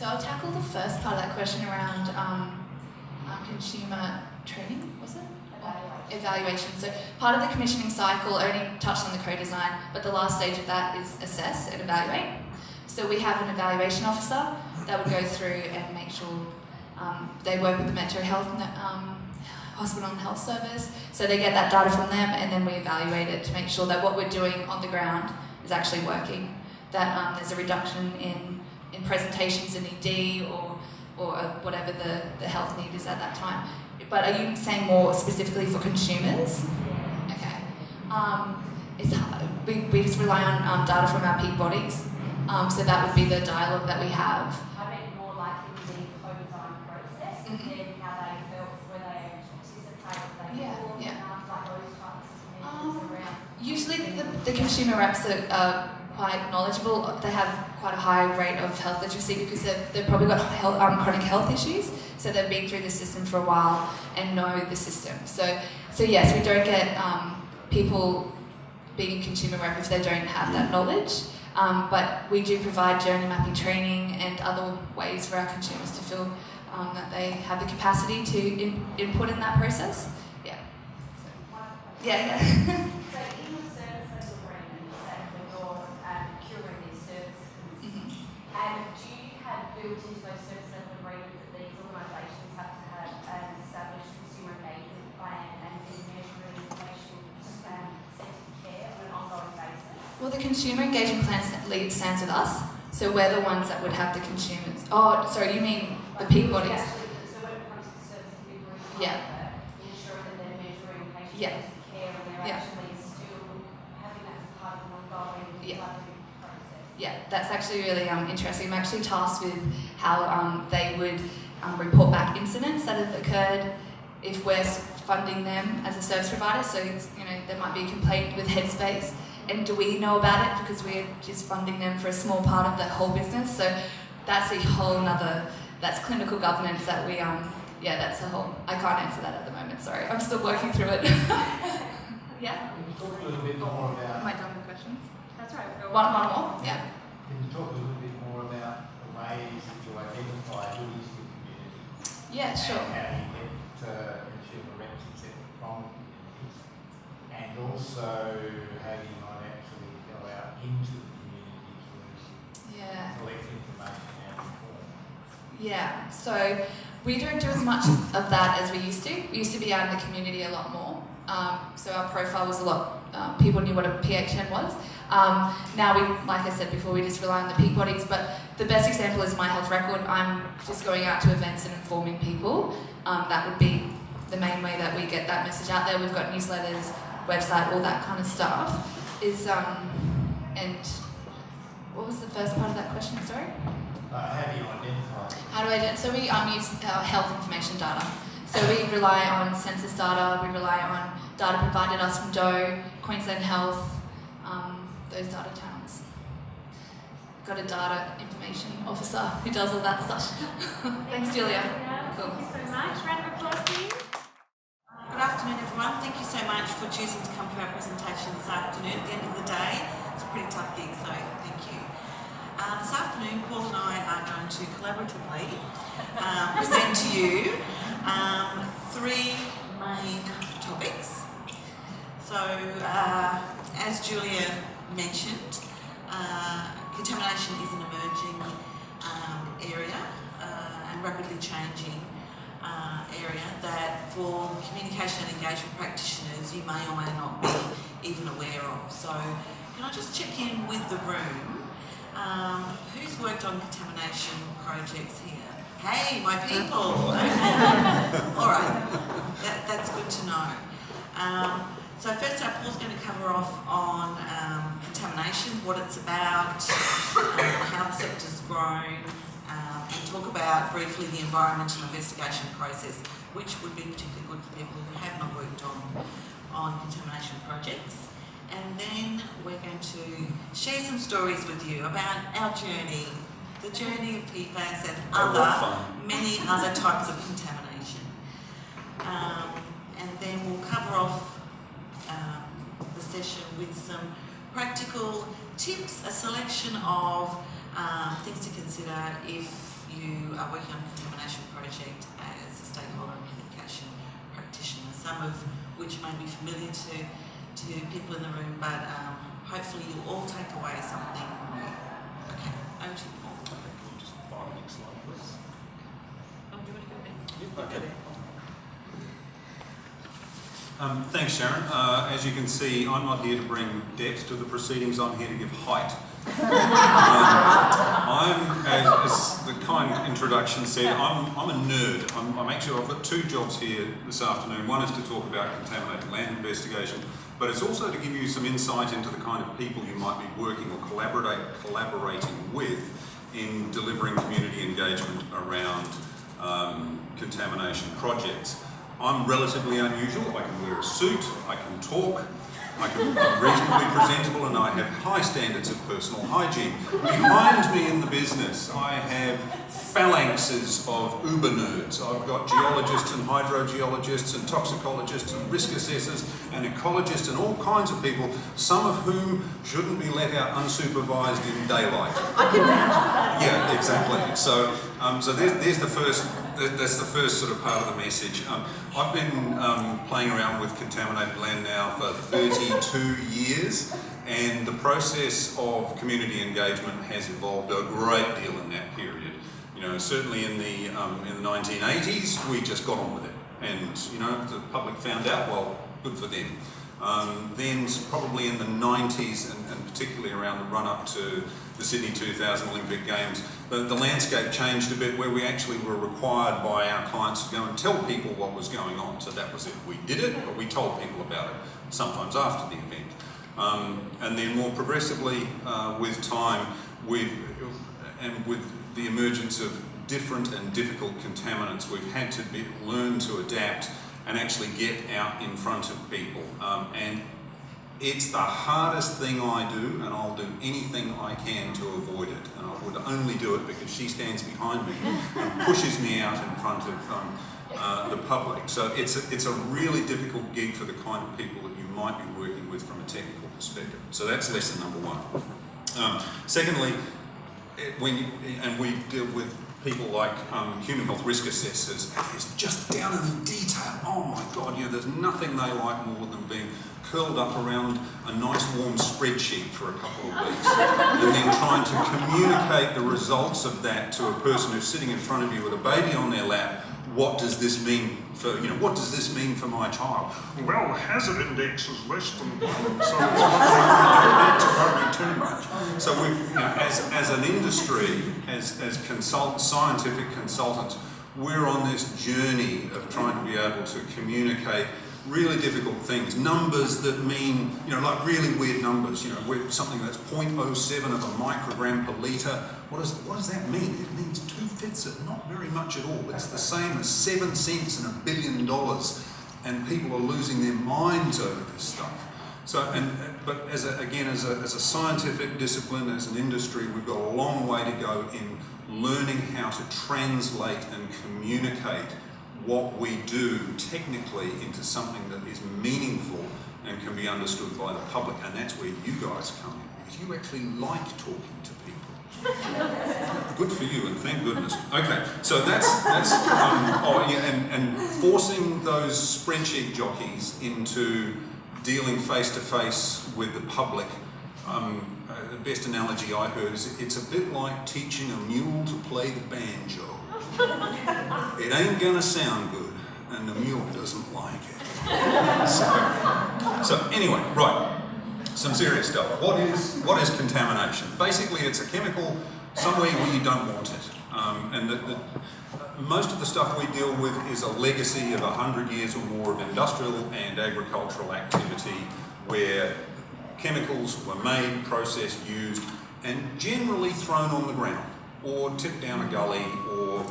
So I'll tackle the first part of that question around consumer training, was it? Evaluation. So part of the commissioning cycle only touched on the co-design, but the last stage of that is assess and evaluate. So we have an evaluation officer that would go through and make sure they work with the Metro Health Hospital and Health Service, so they get that data from them, and then we evaluate it to make sure that what we're doing on the ground is actually working, that there's a reduction in presentations in ED or whatever the health need is at that time. But are you saying more specifically for consumers? Okay. It's hard. We just rely on data from our peak bodies, so that would be the dialogue that we have. I meant more likely to be co-design process, and then how they felt, where they participated, they performed enough, like those types of things around. Usually the consumer reps are quite knowledgeable. They have quite a high rate of health literacy because they've probably got chronic health issues, so they've been through the system for a while and know the system. So yes, we don't get people being a consumer rep if they don't have that knowledge, but we do provide journey mapping training and other ways for our consumers to feel that they have the capacity to input in that process. Yeah. So, yeah. So in the services agreement, you say that you're procuring these services, and do you have built into those services agreements that these organisations have to have an established consumer engagement plan and then measuring patient-centred care on an ongoing basis? Well, the consumer engagement plan stands with us, so we're the ones that would have the consumers. Oh, sorry, you mean the peak bodies? So when it comes to service delivery, ensuring that they're measuring patient-centred care and they're actually still having that as part of an ongoing process. Yeah, that's actually really interesting. I'm actually tasked with how they would report back incidents that have occurred if we're funding them as a service provider. So there might be a complaint with Headspace, and do we know about it because we're just funding them for a small part of the whole business? So that's a whole nother. That's clinical governance that we that's a whole. I can't answer that at the moment. Sorry, I'm still working through it. Yeah. Can you talk a little bit more about? Am I done with questions? That's right. One more. Yeah. Can you talk a little bit more about the ways that you identify who is the community? Yeah, sure. And how you get consumer reps, etc., from communities, and also how you might actually go out into the community to collect information and inform. Yeah. So we don't do as much of that as we used to. We used to be out in the community a lot more. So our profile was a lot. People knew what a PHN was. Now we, like I said before, we just rely on the peak bodies. But the best example is My Health Record. I'm just going out to events and informing people. That would be the main way that we get that message out there. We've got newsletters, website, all that kind of stuff. And what was the first part of that question? Sorry. How do you identify? How do I do it? So we use health information data. So we rely on census data, we rely on data provided us from DOE, Queensland Health, those data channels. Got a data information officer who does all that stuff. Thanks, Julia. Cool. Thank you so much. Round of applause, please. Good afternoon, everyone. Thank you so much for choosing to come to our presentation this afternoon. At the end of the day, it's a pretty tough gig, so thank you. This afternoon, Paul and I are going to collaboratively present to you three main topics. So, as Julia mentioned, contamination is an emerging area and rapidly changing area that for communication and engagement practitioners you may or may not be even aware of. So, can I just check in with the room? Who's worked on contamination projects here? Hey, my people! All right, that's good to know. So first up, Paul's going to cover off on contamination, what it's about, how the sector's grown, and talk about briefly the environmental investigation process, which would be particularly good for people who have not worked on contamination projects. And then we're going to share some stories with you about our journey, the journey of PFAS and many other types of contamination. And then we'll cover off the session with some practical tips, a selection of things to consider if you are working on a contamination project as a stakeholder and communication practitioner, some of which may be familiar to people in the room, but hopefully you'll all take away something new. Okay, over to you, Paul. Just fire the next slide, please. Oh, do you want to go back? Okay. Thanks, Sharon. As you can see, I'm not here to bring depth to the proceedings, I'm here to give height. As the kind introduction said, I'm a nerd. I've got two jobs here this afternoon. One is to talk about contaminated land investigation, but it's also to give you some insight into the kind of people you might be working or collaborating with in delivering community engagement around contamination projects. I'm relatively unusual. I can wear a suit, I can talk, I'm reasonably presentable, and I have high standards of personal hygiene. Behind me in the business, I have phalanxes of uber nerds. I've got geologists and hydrogeologists and toxicologists and risk assessors and ecologists and all kinds of people, some of whom shouldn't be let out unsupervised in daylight. I can vouch for that. Yeah, exactly. So there's the first. That's the first sort of part of the message. I've been playing around with contaminated land now for 32 years, and the process of community engagement has evolved a great deal in that period. You know, certainly in the 1980s, we just got on with it, and you know, if the public found out, well, good for them. Then probably in the 90s, and particularly around the run-up to the Sydney 2000 Olympic Games, the landscape changed a bit, where we actually were required by our clients to go and tell people what was going on. So that was it. We did it, but we told people about it, sometimes after the event. And then more progressively, with time, with the emergence of different and difficult contaminants, we've had to learn to adapt and actually get out in front of people. And it's the hardest thing I do, and I'll do anything I can to avoid it. And I would only do it because she stands behind me and pushes me out in front of the public. So it's a really difficult gig for the kind of people that you might be working with from a technical perspective. So that's lesson number one. Secondly, we deal with people like human health risk assessors, it's just down in the detail. Oh my God, you know, there's nothing they like more than being curled up around a nice warm spreadsheet for a couple of weeks and then trying to communicate the results of that to a person who's sitting in front of you with a baby on their lap. What does this mean for, what does this mean for my child? Well, the hazard index is less than 1, so it's not worry too much. So we, as an industry, as scientific consultants, we're on this journey of trying to be able to communicate really difficult things, numbers that mean, like really weird numbers, something that's 0.07 of a microgram per litre. What does that mean? It means 2/5 of not very much at all. It's the same as 7 cents in $1 billion, and people are losing their minds over this stuff. So, but as a scientific discipline, as an industry, we've got a long way to go in learning how to translate and communicate what we do technically into something that is meaningful and can be understood by the public. And that's where you guys come in, because you actually like talking to people. Good for you, and thank goodness. Okay, so that's and forcing those spreadsheet jockeys into dealing face to face with the public. The best analogy I heard is it's a bit like teaching a mule to play the banjo. It ain't gonna sound good, and the mule doesn't like it. So anyway, right, some serious stuff. What is contamination? Basically, it's a chemical somewhere where you don't want it. Most of the stuff we deal with is a legacy of 100 years or more of industrial and agricultural activity where chemicals were made, processed, used, and generally thrown on the ground, or tipped down a gully, or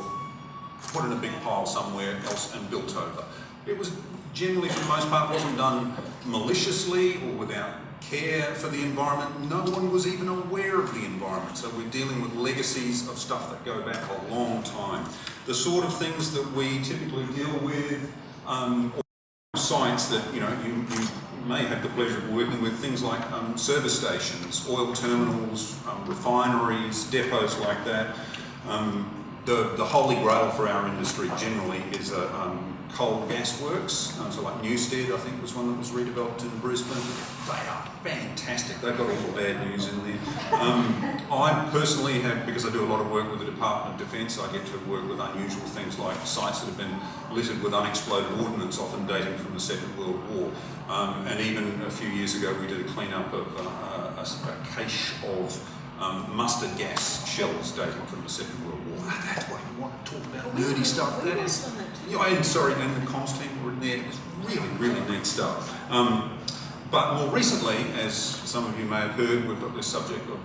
put in a big pile somewhere else and built over. It was generally, for the most part, wasn't done maliciously or without care for the environment. No one was even aware of the environment. So we're dealing with legacies of stuff that go back a long time. The sort of things that we typically deal with, sites that you may have the pleasure of working with, things like service stations, oil terminals, refineries, depots like that. the holy grail for our industry generally is coal gas works. So like Newstead, I think, was one that was redeveloped in Brisbane. They are fantastic. They've got all the bad news in there. I personally have, because I do a lot of work with the Department of Defence, I get to work with unusual things like sites that have been littered with unexploded ordnance, often dating from the Second World War. And even a few years ago, we did a clean-up of a cache of mustard gas shells dating from the Second World War. That's why you want to talk about nerdy stuff. That is, and the comms team were in there. It was really, really neat stuff. But more recently, as some of you may have heard, we've got this subject of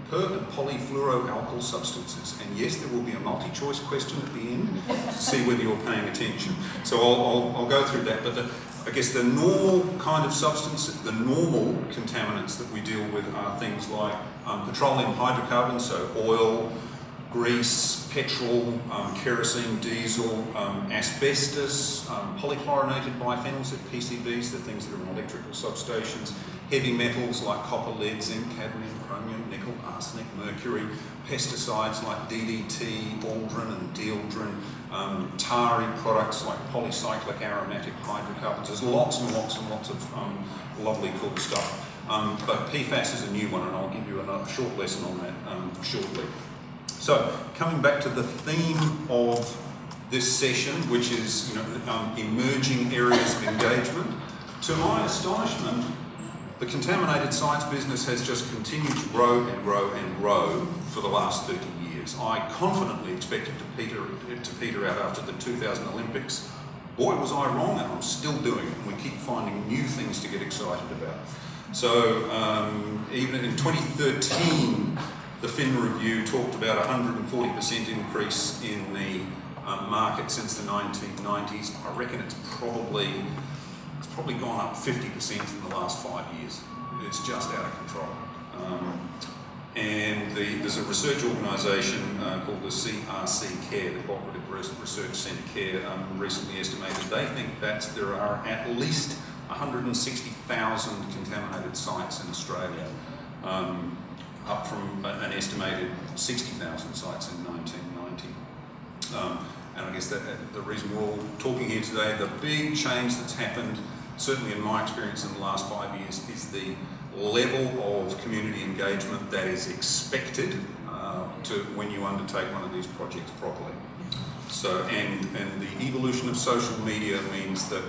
per and polyfluoroalkyl substances. And yes, there will be a multi-choice question at the end to see whether you're paying attention. So I'll go through that. But I guess the normal kind of substance, the normal contaminants that we deal with are things like petroleum hydrocarbons, so oil, grease, petrol, kerosene, diesel, asbestos, polychlorinated biphenyls, so PCBs, the things that are in electrical substations, heavy metals like copper, lead, zinc, cadmium, chromium, nickel, arsenic, mercury, pesticides like DDT, aldrin and dieldrin, tarry products like polycyclic aromatic hydrocarbons. There's lots and lots and lots of lovely cool stuff. But PFAS is a new one, and I'll give you a short lesson on that shortly. So, coming back to the theme of this session, which is emerging areas of engagement, to my astonishment, the contaminated sites business has just continued to grow and grow and grow for the last 30 years. I confidently expected to peter out after the 2000 Olympics. Boy, was I wrong, and I'm still doing it, and we keep finding new things to get excited about. So, even in 2013, the Fin Review talked about a 140% increase in the market since the 1990s. I reckon it's probably gone up 50% in the last 5 years. It's just out of control. And there's a research organisation called the CRC CARE, the Cooperative Research Centre CARE, recently estimated they think that there are at least 160,000 contaminated sites in Australia, up from an estimated 60,000 sites in 1990. And I guess that the reason we're all talking here today, the big change that's happened, certainly in my experience in the last 5 years, is the level of community engagement that is expected when you undertake one of these projects properly. So, and the evolution of social media means that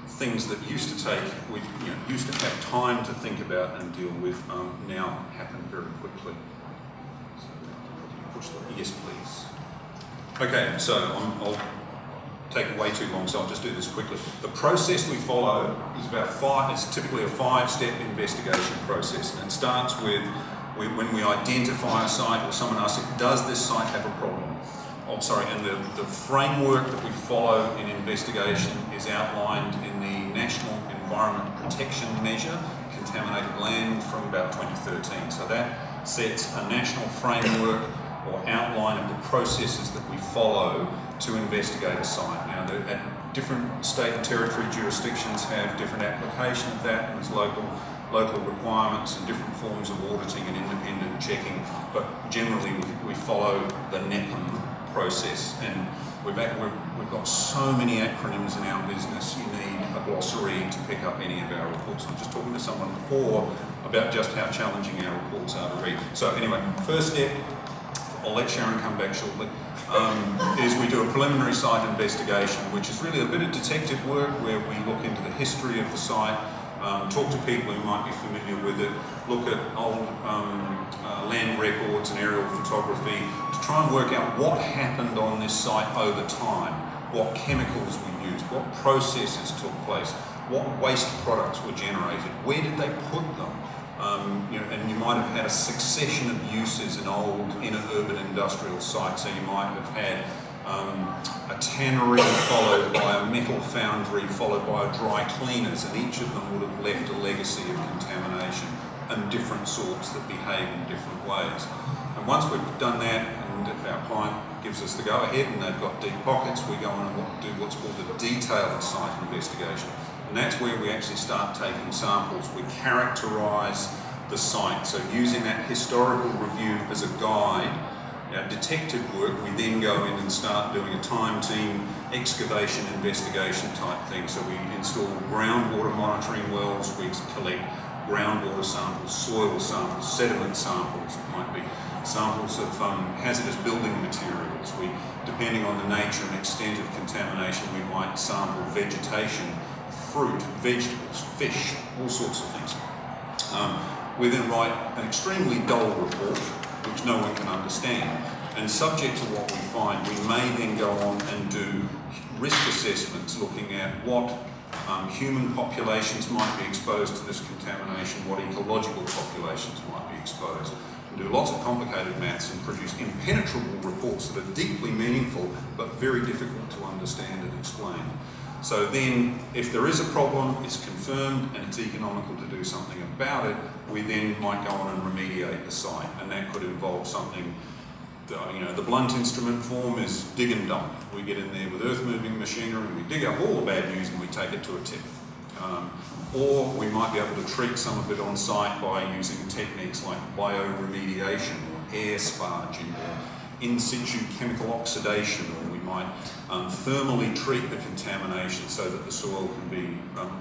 things that used to have time to think about and deal with now happen very quickly. So push the yes, please. Okay, so I'll take way too long, so I'll just do this quickly. The process we follow is it's typically a 5-step investigation process, and it starts with when we identify a site or someone asks, does this site have a problem? And the framework that we follow in investigation is outlined in the National Environment Protection Measure, Contaminated Land, from about 2013. So that sets a national framework or outline of the processes that we follow to investigate a site. Now, different state and territory jurisdictions have different application of that, and there's local requirements and different forms of auditing and independent checking, but generally we follow the NEPM process, and we've got so many acronyms in our business. You need a glossary to pick up any of our reports. I was just talking to someone before about just how challenging our reports are to read. So anyway, first step, I'll let Sharon come back shortly, is we do a preliminary site investigation, which is really a bit of detective work where we look into the history of the site, talk to people who might be familiar with it, look at old land records and aerial photography to try and work out what happened on this site over time, what chemicals were used, what processes took place, what waste products were generated, where did they put them? And you might have had a succession of uses in old inner urban industrial sites, so you might have had a tannery followed by a metal foundry followed by a dry cleaners, and each of them would have left a legacy of contamination and different sorts that behave in different ways. And once we've done that, and if our client gives us the go-ahead and they've got deep pockets, we go on and do what's called a detailed site investigation. And that's where we actually start taking samples. We characterise the site, so using that historical review as a guide, our detective work, we then go in and start doing a time team excavation investigation type thing. So we install groundwater monitoring wells, we collect groundwater samples, soil samples, sediment samples, it might be samples of hazardous building materials. We, depending on the nature and extent of contamination, we might sample vegetation, fruit, vegetables, fish, all sorts of things. We then write an extremely dull report, which no one can understand. And subject to what we find, we may then go on and do risk assessments looking at what human populations might be exposed to this contamination, what ecological populations might be exposed. We do lots of complicated maths and produce impenetrable reports that are deeply meaningful but very difficult to understand and explain. So then, if there is a problem, it's confirmed and it's economical to do something about it, we then might go on and remediate the site, and that could involve something. The blunt instrument form is dig and dump. We get in there with earth-moving machinery, we dig up all the bad news and we take it to a tip. Or we might be able to treat some of it on site by using techniques like bioremediation or air sparging or in situ chemical oxidation, or we might thermally treat the contamination so that the soil can be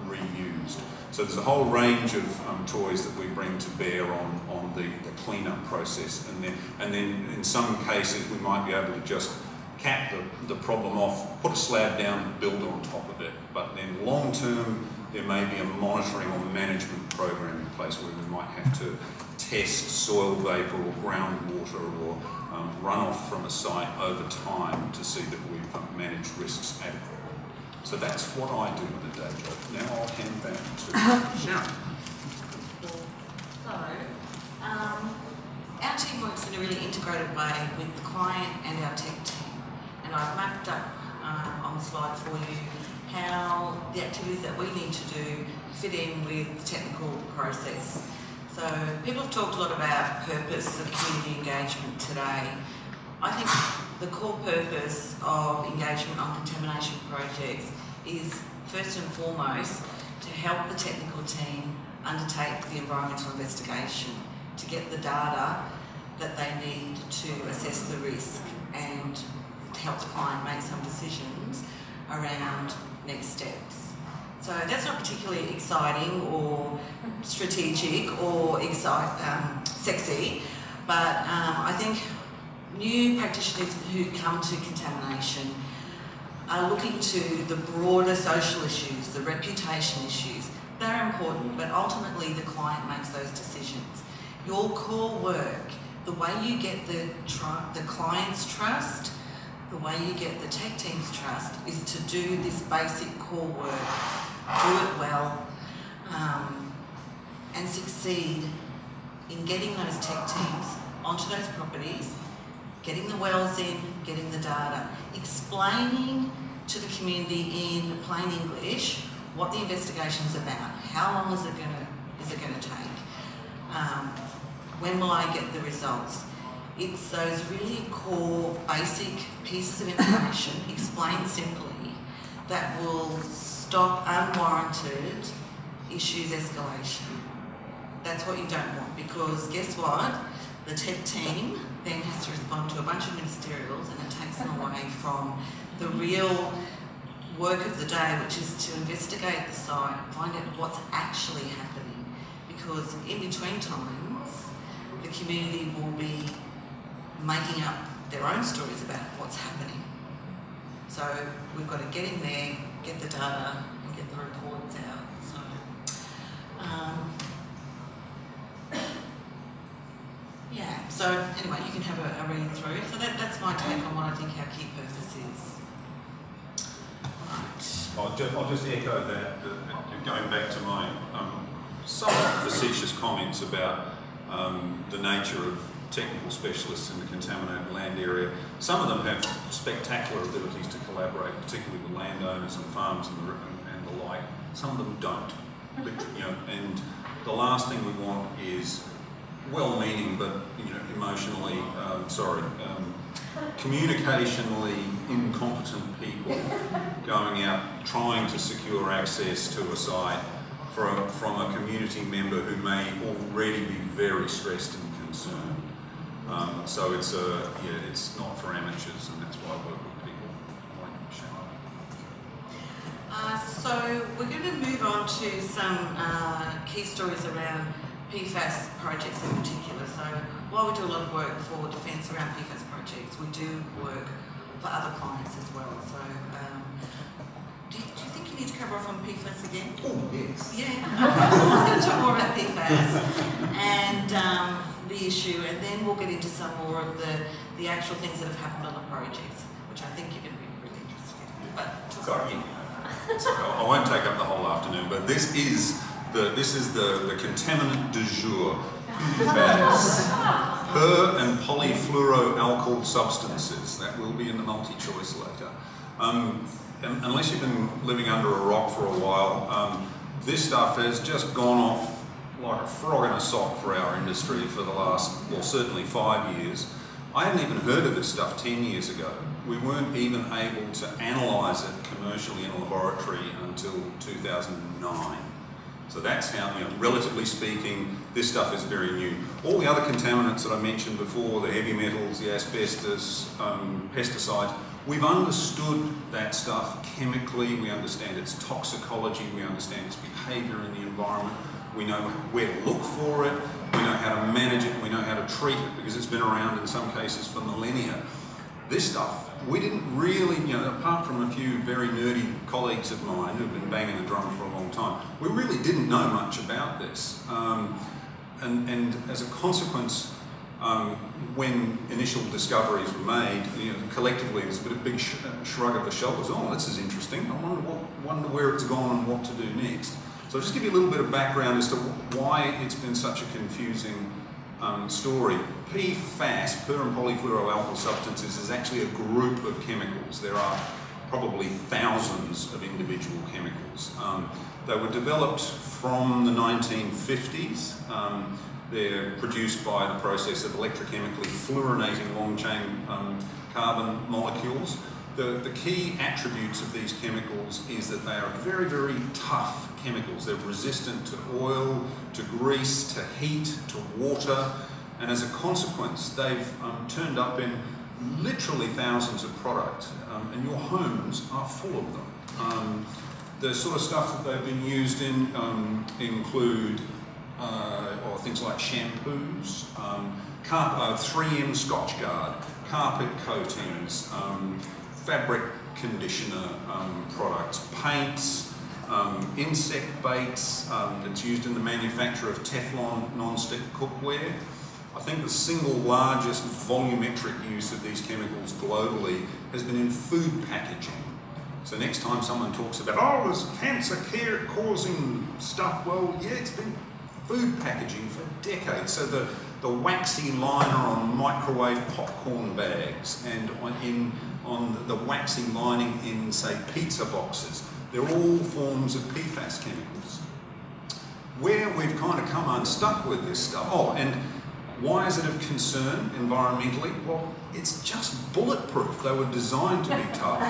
reused. So there's a whole range of toys that we bring to bear on the clean-up process, and then in some cases we might be able to just cap the problem off, put a slab down, build on top of it. But then long term there may be a monitoring or management program in place where we might have to test soil vapour or groundwater or runoff from a site over time to see that we've managed risks adequately. So that's what I do in a day job. Now I'll hand back to Sharon. Our team works in a really integrated way with the client and our tech team. And I've mapped up on the slide for you how the activities that we need to do fit in with the technical process. So people have talked a lot about purpose of community engagement today. I think the core purpose of engagement on contamination projects is first and foremost to help the technical team undertake the environmental investigation, to get the data that they need to assess the risk and to help the client make some decisions around next steps. So that's not particularly exciting or strategic or sexy, but I think new practitioners who come to contamination are looking to the broader social issues, the reputation issues. They're important, but ultimately the client makes those decisions. Your core work, the way you get the client's trust, the way you get the tech team's trust is to do this basic core work, do it well, and succeed in getting those tech teams onto those properties, getting the wells in, getting the data, explaining to the community in plain English what the investigation's about, how long is it going to take, when will I get the results. It's those really core, basic pieces of information, explained simply, that will stop unwarranted issues escalation. That's what you don't want, because guess what? The tech team then has to respond to a bunch of ministerials, and it takes them away from the real work of the day, which is to investigate the site, find out what's actually happening. Because in between times, the community will be making up their own stories about what's happening. So we've got to get in there, get the data, and get the reports out. So, yeah. So anyway, you can have a read through. So that's my take on what I think our key purpose is. Right. I'll just echo that, going back to my somewhat facetious comments about the nature of technical specialists in the contaminated land area. Some of them have spectacular abilities to collaborate, particularly with landowners and farms and the like. Some of them don't. And the last thing we want is well-meaning but emotionally, communicationally incompetent people going out trying to secure access to a site from a community member who may already be very stressed and concerned. So it's not for amateurs, and that's why I work with people like Sharon. So we're going to move on to some key stories around PFAS projects in particular. So while we do a lot of work for defence around PFAS projects, we do work for other clients as well. So do you think you need to cover off on PFAS again? Oh, yes. Yeah, okay. We're going to talk more about PFAS and the issue, and then we'll get into some more of the actual things that have happened on the projects, which I think you're going to be really interested in. But Sorry, I won't take up the whole afternoon, but this is the contaminant du jour, PFAS, per and polyfluoroalkyl substances. That will be in the multi-choice later. Unless you've been living under a rock for a while, this stuff has just gone off like a frog in a sock for our industry for the last, well, certainly 5 years. I hadn't even heard of this stuff 10 years ago. We weren't even able to analyse it commercially in a laboratory until 2009. So that's how, relatively speaking, this stuff is very new. All the other contaminants that I mentioned before, the heavy metals, the asbestos, pesticides, we've understood that stuff chemically, we understand its toxicology, we understand its behaviour in the environment, we know where to look for it, we know how to manage it, we know how to treat it, because it's been around in some cases for millennia. This stuff, we didn't really, apart from a few very nerdy colleagues of mine who've been banging the drum for a long time, we really didn't know much about this. And as a consequence, when initial discoveries were made, collectively it was a big shrug of the shoulders. Oh, this is interesting. I wonder where it's gone and what to do next. So I'll just give you a little bit of background as to why it's been such a confusing story. PFAS, per and polyfluoroalkyl substances, is actually a group of chemicals. There are probably thousands of individual chemicals. They were developed from the 1950s. They're produced by the process of electrochemically fluorinating long-chain carbon molecules. The key attributes of these chemicals is that they are very, very tough chemicals. They're resistant to oil, to grease, to heat, to water, and as a consequence, they've turned up in literally thousands of products, and your homes are full of them. The sort of stuff that they've been used in include things like shampoos, 3M Scotch Guard, carpet coatings, fabric conditioner products, paints, insect baits that's used in the manufacture of Teflon non-stick cookware. I think the single largest volumetric use of these chemicals globally has been in food packaging. So next time someone talks about, there's cancer causing stuff, well, yeah, it's been food packaging for decades. So the waxy liner on microwave popcorn bags and on the waxy lining in, say, pizza boxes, they're all forms of PFAS chemicals. Where we've kind of come unstuck with this stuff, and why is it of concern environmentally? Well, it's just bulletproof. They were designed to be tough,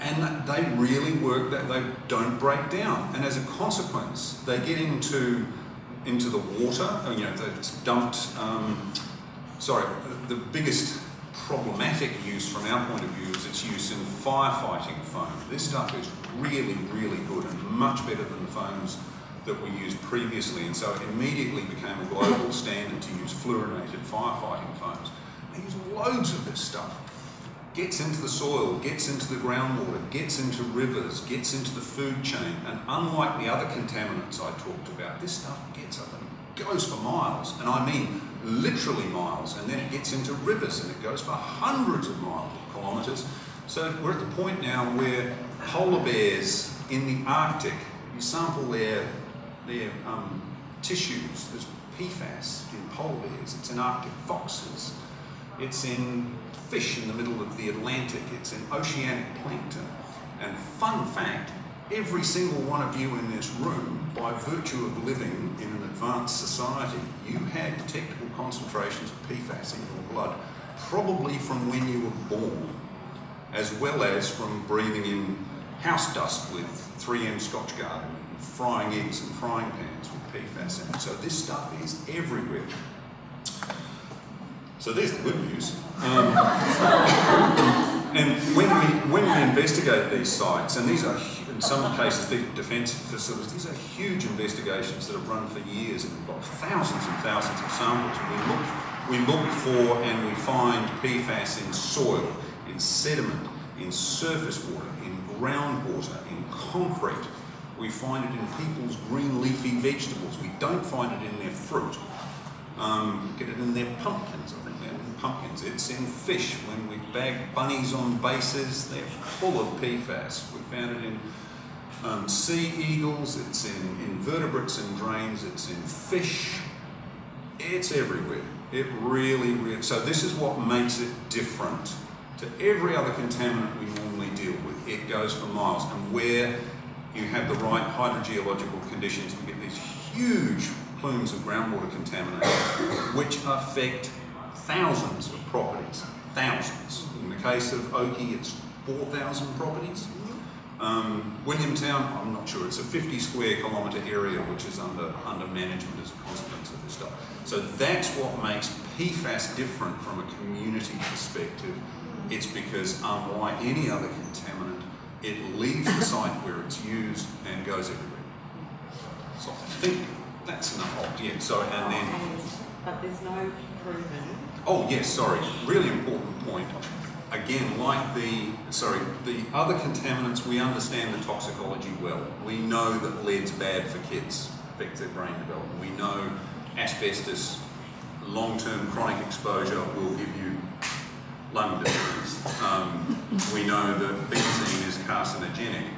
and they really work, that they don't break down. And as a consequence, they get into the water, it's dumped, the biggest problematic use from our point of view is its use in firefighting foam. This stuff is really, really good and much better than the foams that we used previously, and so it immediately became a global standard to use fluorinated firefighting foams. They use loads of this stuff. Gets into the soil, gets into the groundwater, gets into rivers, gets into the food chain, and unlike the other contaminants I talked about, this stuff gets up and goes for miles, and I mean literally miles, and then it gets into rivers and it goes for hundreds of kilometres. So we're at the point now where polar bears in the Arctic, you sample their tissues, there's PFAS in polar bears, it's in Arctic foxes, it's in fish in the middle of the Atlantic, it's in oceanic plankton. And fun fact, every single one of you in this room, by virtue of living in an advanced society, you had detectable concentrations of PFAS in your blood, probably from when you were born, as well as from breathing in house dust with 3M Scotch Guard and frying eggs in frying pans with PFAS in it. So this stuff is everywhere. So there's the good news. And when we investigate these sites, and these are, in some cases, these defence facilities, these are huge investigations that have run for years and we've got thousands and thousands of samples. We look for and we find PFAS in soil, in sediment, in surface water, in groundwater, in concrete. We find it in people's green leafy vegetables. We don't find it in their fruit. Get it in their pumpkins, I think they're in pumpkins. It's in fish. When we bag bunnies on bases, they're full of PFAS. We found it in sea eagles, it's in invertebrates and drains, it's in fish. It's everywhere. It really, so this is what makes it different to every other contaminant we normally deal with. It goes for miles, and where you have the right hydrogeological conditions, we get these huge plumes of groundwater contamination, which affect thousands of properties. Thousands. In the case of Oakey, it's 4,000 properties. Williamtown, I'm not sure, it's a 50 square kilometre area which is under management as a consequence of this stuff. So that's what makes PFAS different from a community perspective. It's because unlike any other contaminant, it leaves the site where it's used and goes everywhere. So I think that's enough. Oh, yeah, sorry, and then... But there's no proven... Oh, yes, sorry, really important point. Again, like the other contaminants, we understand the toxicology well. We know that lead's bad for kids, affects their brain development. We know asbestos, long-term chronic exposure will give you lung disease. We know that benzene is carcinogenic.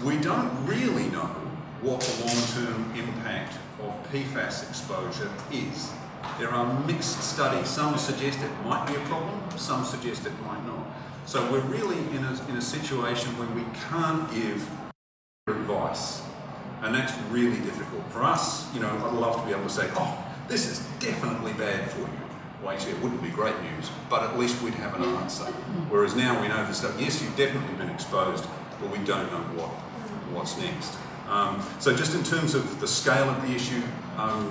We don't really know what the long-term impact of PFAS exposure is. There are mixed studies. Some suggest it might be a problem, some suggest it might not. So we're really in a situation where we can't give advice. And that's really difficult. For us, I'd love to be able to say, oh, this is definitely bad for you. Well, actually, it wouldn't be great news, but at least we'd have an answer. Whereas now we know the stuff, yes, you've definitely been exposed, but we don't know what's next. So just in terms of the scale of the issue,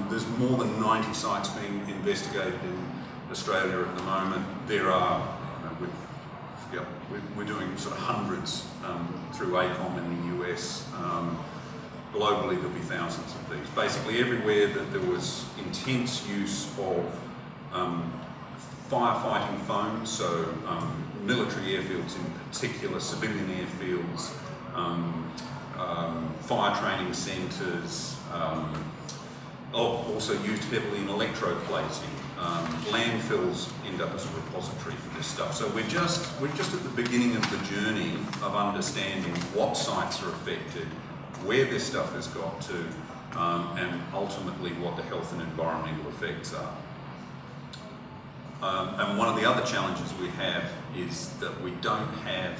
there's more than 90 sites being investigated in Australia at the moment. There are, we're doing sort of hundreds through AECOM in the US. Globally, there'll be thousands of these. Basically, everywhere that there was intense use of firefighting foam, so military airfields in particular, civilian airfields, fire training centres, also used heavily in electroplating. Landfills end up as a repository for this stuff. So we're just at the beginning of the journey of understanding what sites are affected, where this stuff has got to, and ultimately what the health and environmental effects are. And one of the other challenges we have is that we don't have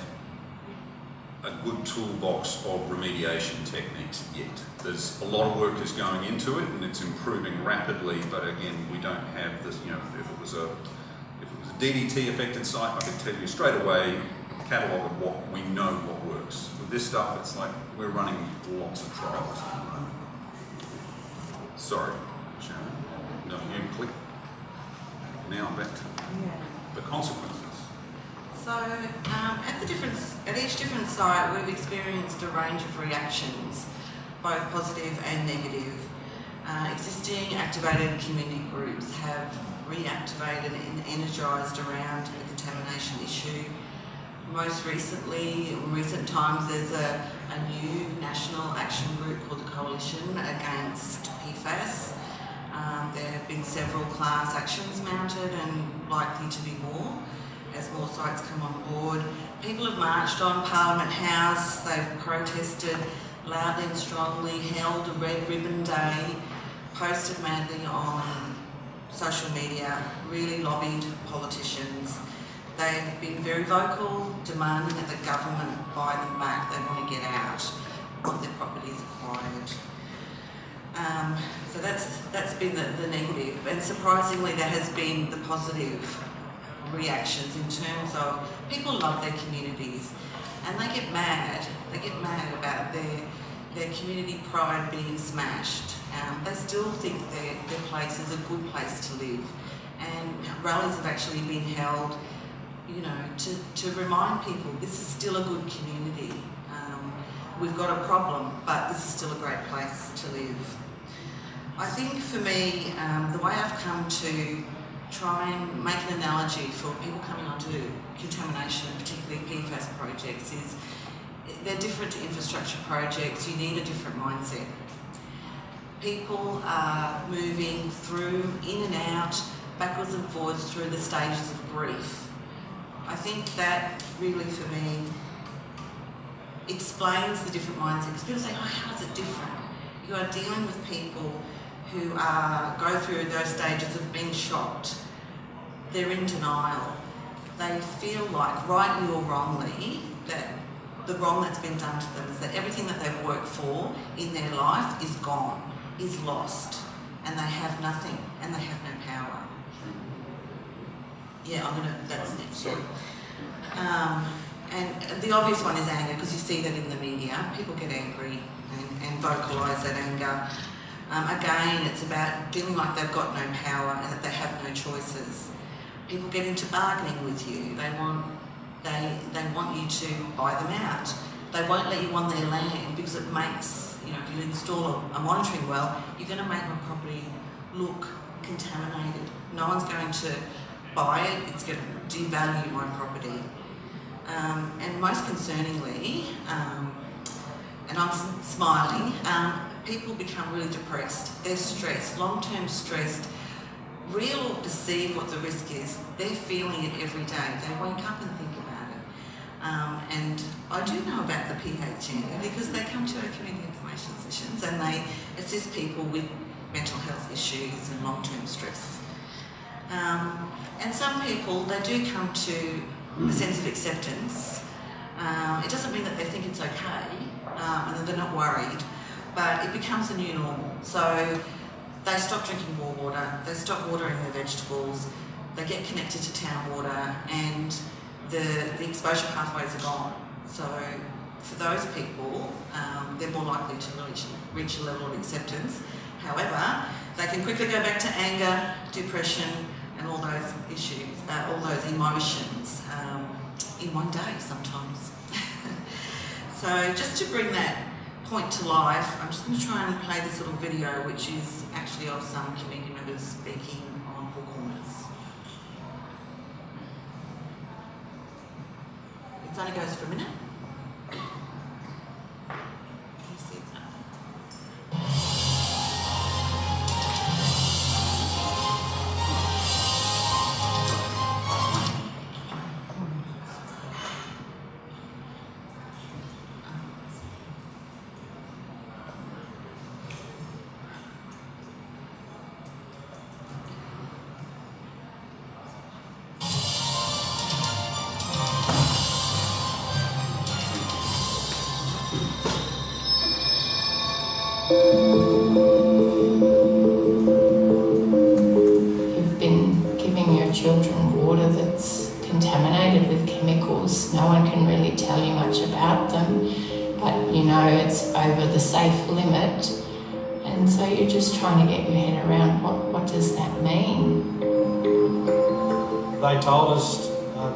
a good toolbox of remediation techniques yet. There's a lot of work is going into it and it's improving rapidly, but again, we don't have this, if it was a DDT affected site, I could tell you straight away a catalogue of what we know what works. With this stuff, it's like we're running lots of trials. Sorry, Sharon. No, you click. Now back to the consequences. So at each different site, we've experienced a range of reactions, both positive and negative. Existing activated community groups have reactivated and energised around the contamination issue. Most recently, in recent times, there's a new national action group called the Coalition Against PFAS. There have been several class actions mounted and likely to be more as more sites come on board. People have marched on Parliament House, they've protested loudly and strongly, held a Red Ribbon Day, posted madly on social media, really lobbied politicians. They've been very vocal, demanding that the government buy them back. They want to get out of their properties acquired. So that's been the negative, and surprisingly there has been the positive reactions in terms of people love their communities and they get mad about their community pride being smashed. They still think their place is a good place to live and rallies have actually been held, you know, to remind people this is still a good community. We've got a problem, but this is still a great place to live. I think for me, the way I've come to try and make an analogy for people coming onto contamination, particularly PFAS projects, is they're different to infrastructure projects. You need a different mindset. People are moving through, in and out, backwards and forwards through the stages of grief. I think that really, for me, explains the different mindsets. Because people say, oh, how is it different? You are dealing with people who go through those stages of being shocked. They're in denial. They feel like, rightly or wrongly, that the wrong that's been done to them is that everything that they've worked for in their life is gone, is lost, and they have nothing, and they have no power. Yeah, that's next. Sorry. And the obvious one is anger, because you see that in the media. People get angry and vocalise that anger. Again, it's about feeling like they've got no power and that they have no choices. People get into bargaining with you. They want you to buy them out. They won't let you on their land because it makes, you know, if you install a monitoring well, you're going to make my property look contaminated. No one's going to buy it. It's going to devalue my property. And most concerningly, and I'm smiling, people become really depressed. They're stressed, long-term stressed, real or perceive what the risk is. They're feeling it every day. They wake up and think about it. And I do know about the PHN because they come to our community information sessions and they assist people with mental health issues and long-term stress. And some people, they do come to a sense of acceptance. It doesn't mean that they think it's okay and that they're not worried, but it becomes a new normal. So they stop drinking more water, they stop watering their vegetables, they get connected to town water, and the exposure pathways are gone. So for those people, they're more likely to reach a level of acceptance. However, they can quickly go back to anger, depression, and all those issues, all those emotions in one day sometimes. So just to bring that point to life, I'm just going to try and play this little video, which is actually of some community members speaking on Four Corners. It only goes for a minute. Can you see that? You've been giving your children water that's contaminated with chemicals. No one can really tell you much about them, but you know it's over the safe limit, and so you're just trying to get your head around what does that mean? They told us,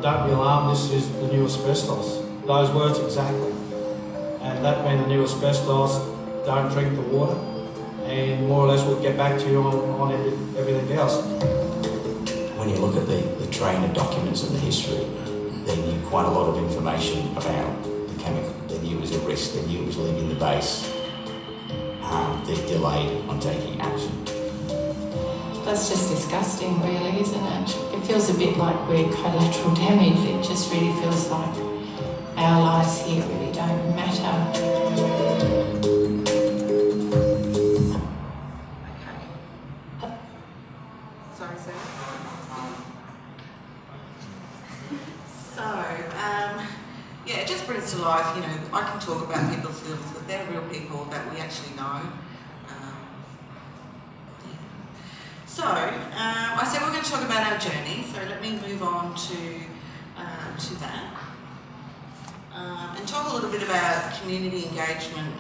don't be alarmed, this is the new asbestos. Those words exactly. And that meant the new asbestos, don't drink the water, and more or less we'll get back to you on everything else. When you look at the train of documents and the history, they knew quite a lot of information about the chemical. They knew it was a risk, they knew it was leaving the base. They delayed on taking action. That's just disgusting, really, isn't it? It feels a bit like we're collateral damage. It just really feels like our lives here really don't matter. Sorry, sir. So, yeah, it just brings to life, you know, I can talk about people's feelings, but they're real people that we actually know. So, I said we're going to talk about our journey, so let me move on to that. And talk a little bit about community engagement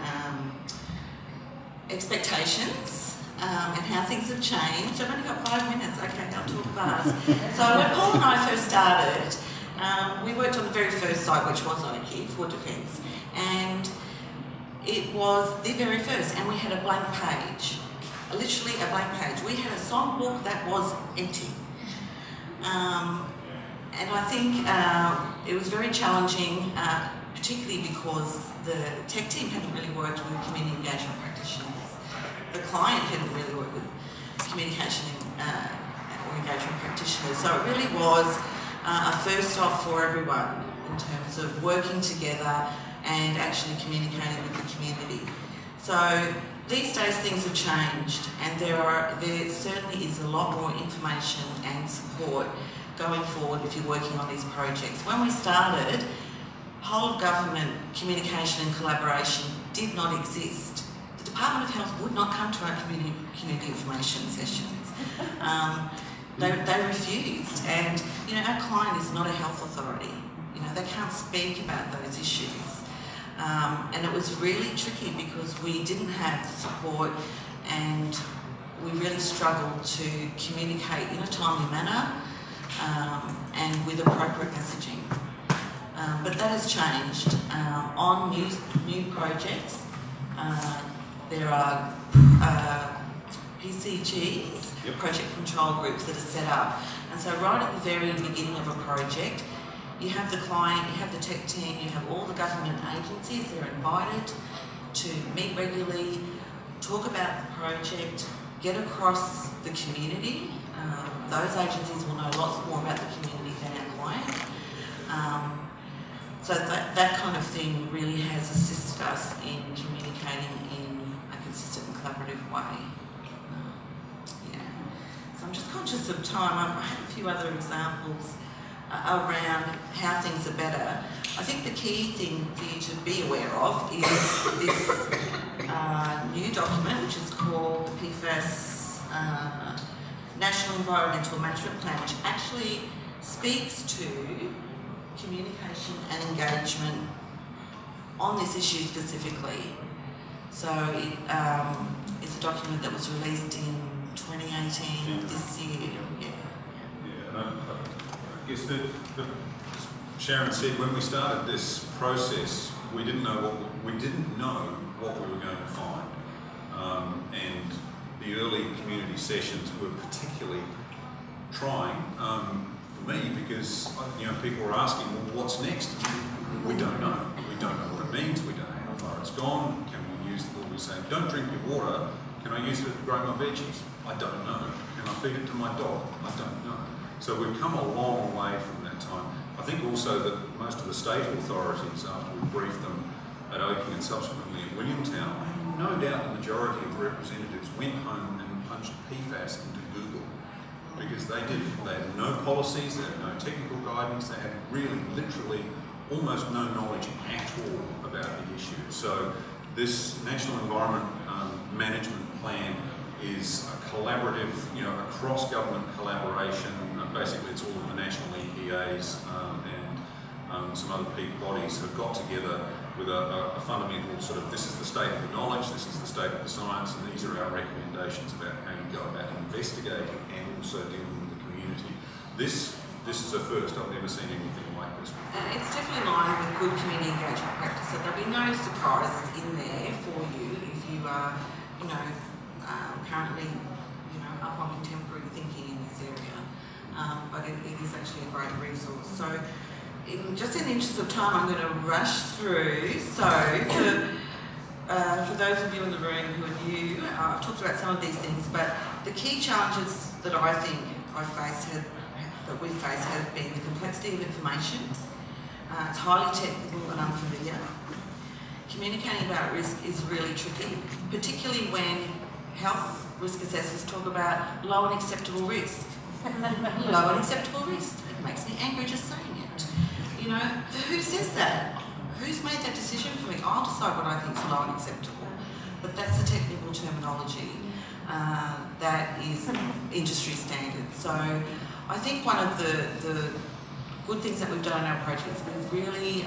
expectations. and how things have changed. I've only got 5 minutes, okay, I'll talk fast. So when Paul and I first started, we worked on the very first site, which was IAP for Defence, and it was the very first, and we had a blank page, literally a blank page. We had a songbook that was empty. And I think it was very challenging, particularly because the tech team hadn't really worked with community engagement practitioners. The client hadn't really worked with communication or engagement practitioners. So it really was a first off for everyone in terms of working together and actually communicating with the community. So these days things have changed, and there certainly is a lot more information and support going forward if you're working on these projects. When we started, whole of government communication and collaboration did not exist. The Department of Health would not come to our community information sessions. They refused, and our client is not a health authority. They can't speak about those issues. And it was really tricky because we didn't have the support, and we really struggled to communicate in a timely manner and with appropriate messaging. But that has changed. On new projects, there are PCGs, project control groups, that are set up. And so right at the very beginning of a project, you have the client, you have the tech team, you have all the government agencies. They're invited to meet regularly, talk about the project, get across the community. Those agencies will know lots more about the community than our client. So that kind of thing really has assisted us in communicating in a consistent and collaborative way. So I'm just conscious of time. I have a few other examples around how things are better. I think the key thing for you to be aware of is this new document, which is called the PFAS National Environmental Management Plan, which actually speaks to communication and engagement on this issue specifically. So it's a document that was released in 2018, this year. I guess Sharon said when we started this process, we didn't know what we were going to find, and the early community sessions were particularly trying for me because people were asking, well, what's next? We don't know. We don't know what it means. We don't know how far it's gone. Can we use the? We say, don't drink your water. Can I use it to grow my veggies? I don't know. Can I feed it to my dog? I don't know. So we've come a long way from that time. I think also that most of the state authorities, after we briefed them at Oaking and subsequently at Williamtown, I have no doubt the majority of representatives went home and punched PFAS into Google because they didn't. They had no policies, they had no technical guidance, they had really, literally, almost no knowledge at all about the issue. So this National Environment Management Plan is a collaborative, across government collaboration. Basically, it's all of the national EPAs and some other peak bodies have got together with a fundamental sort of, this is the state of the knowledge, this is the state of the science, and these are our recommendations about how you go about investigating and also dealing with the community. This is a first. I've never seen anything like this before. And it's definitely in line with good community engagement practice, so there'll be no surprises in there for you if you are, currently, up on contemporary thinking in this area. But it is actually a great resource. So, just in the interest of time, I'm going to rush through. So, for those of you in the room who are new, I've talked about some of these things, but the key challenges that I think we face have been the complexity of information. It's highly technical and unfamiliar. Communicating about risk is really tricky, particularly when health risk assessors talk about low and acceptable risk. Low and acceptable risk. It makes me angry just saying it. Who says that? Who's made that decision for me? I'll decide what I think is low and acceptable. But that's the technical terminology that is industry standard. So I think one of the good things that we've done in our project is we've really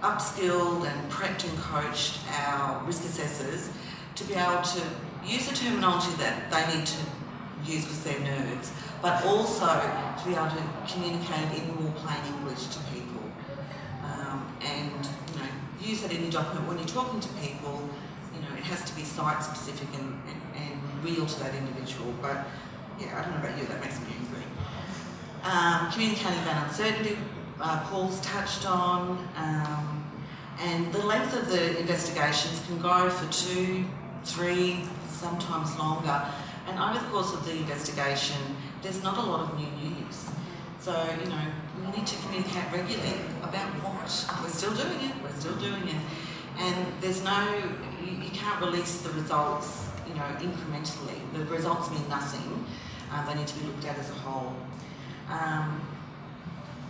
upskilled and prepped and coached our risk assessors to be able to use the terminology that they need to use because they're nerds, but also to be able to communicate in more plain English to people. And use that in your document when you're talking to people. It has to be site specific and real to that individual. But yeah, I don't know about you, that makes me angry. Communicating about uncertainty, Paul's touched on, and the length of the investigations can go for 2, 3, sometimes longer. And over the course of the investigation, there's not a lot of new news. So, we need to communicate regularly about what. We're still doing it. And there's you can't release the results, incrementally. The results mean nothing. They need to be looked at as a whole.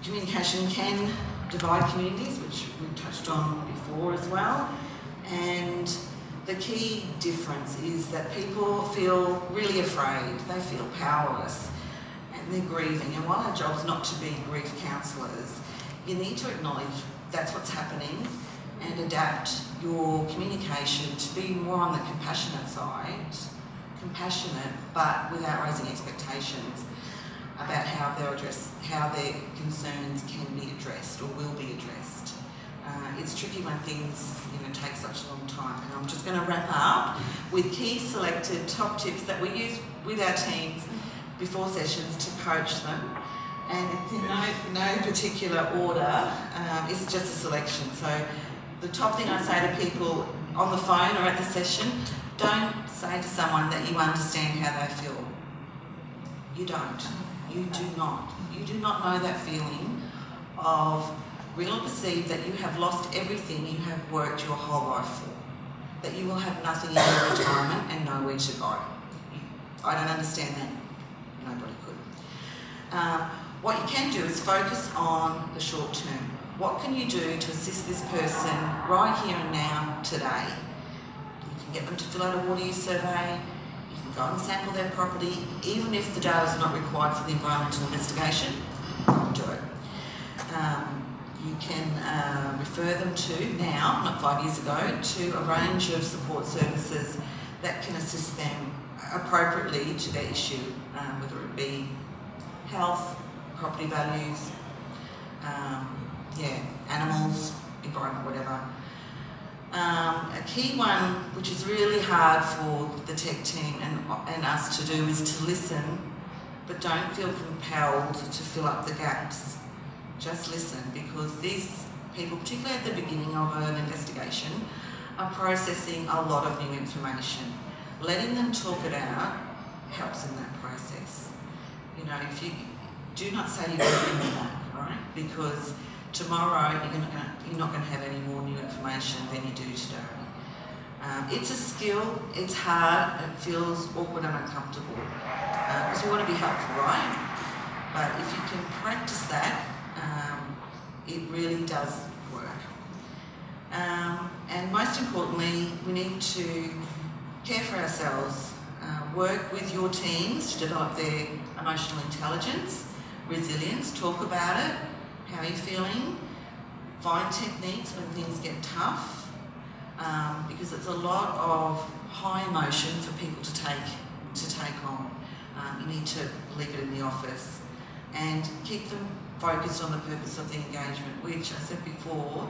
Communication can divide communities, which we've touched on before as well. And the key difference is that people feel really afraid. They feel powerless. And they're grieving. And while our job's not to be grief counsellors, you need to acknowledge that's what's happening and adapt your communication to be more on the compassionate side, but without raising expectations about how their concerns can be addressed or will be addressed. It's tricky when things take such a long time. And I'm just going to wrap up with key selected top tips that we use with our teams before sessions to coach them. And it's in no particular order, it's just a selection. So the top thing I say to people on the phone or at the session, don't say to someone that you understand how they feel. You don't. You do not. You do not know that feeling of real or perceived that you have lost everything you have worked your whole life for. That you will have nothing in your retirement and nowhere to go. I don't understand that. Nobody could. What you can do is focus on the short term. What can you do to assist this person right here and now, today? You can get them to fill out a water use survey. You can go and sample their property, even if the data is not required for the environmental investigation. Do it. You can refer them to now, not 5 years ago, to a range of support services that can assist them appropriately to their issue, whether it be health, property values, animals, environment, whatever. A key one, which is really hard for the tech team and us to do, is to listen, but don't feel compelled to fill up the gaps. Just listen, because these people, particularly at the beginning of an investigation, are processing a lot of new information. Letting them talk it out helps in that process. If you do not say you're going to bring them back, right? Because tomorrow you're not going to have any more new information than you do today. It's a skill, it's hard, it feels awkward and uncomfortable because we want to be helpful, right? But if you can practice that, it really does work. And most importantly, we need to care for ourselves, work with your teams to develop their emotional intelligence, resilience, talk about it, how are you feeling, find techniques when things get tough, because it's a lot of high emotion for people to take on. You need to leave it in the office and keep them focused on the purpose of the engagement, which I said before,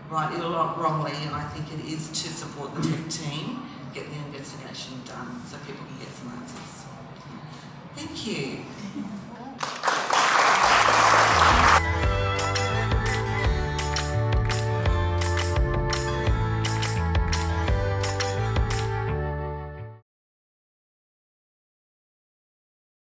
rightly or wrongly, and I think it is to support the tech team, get the investigation done so people can get some answers. Thank you.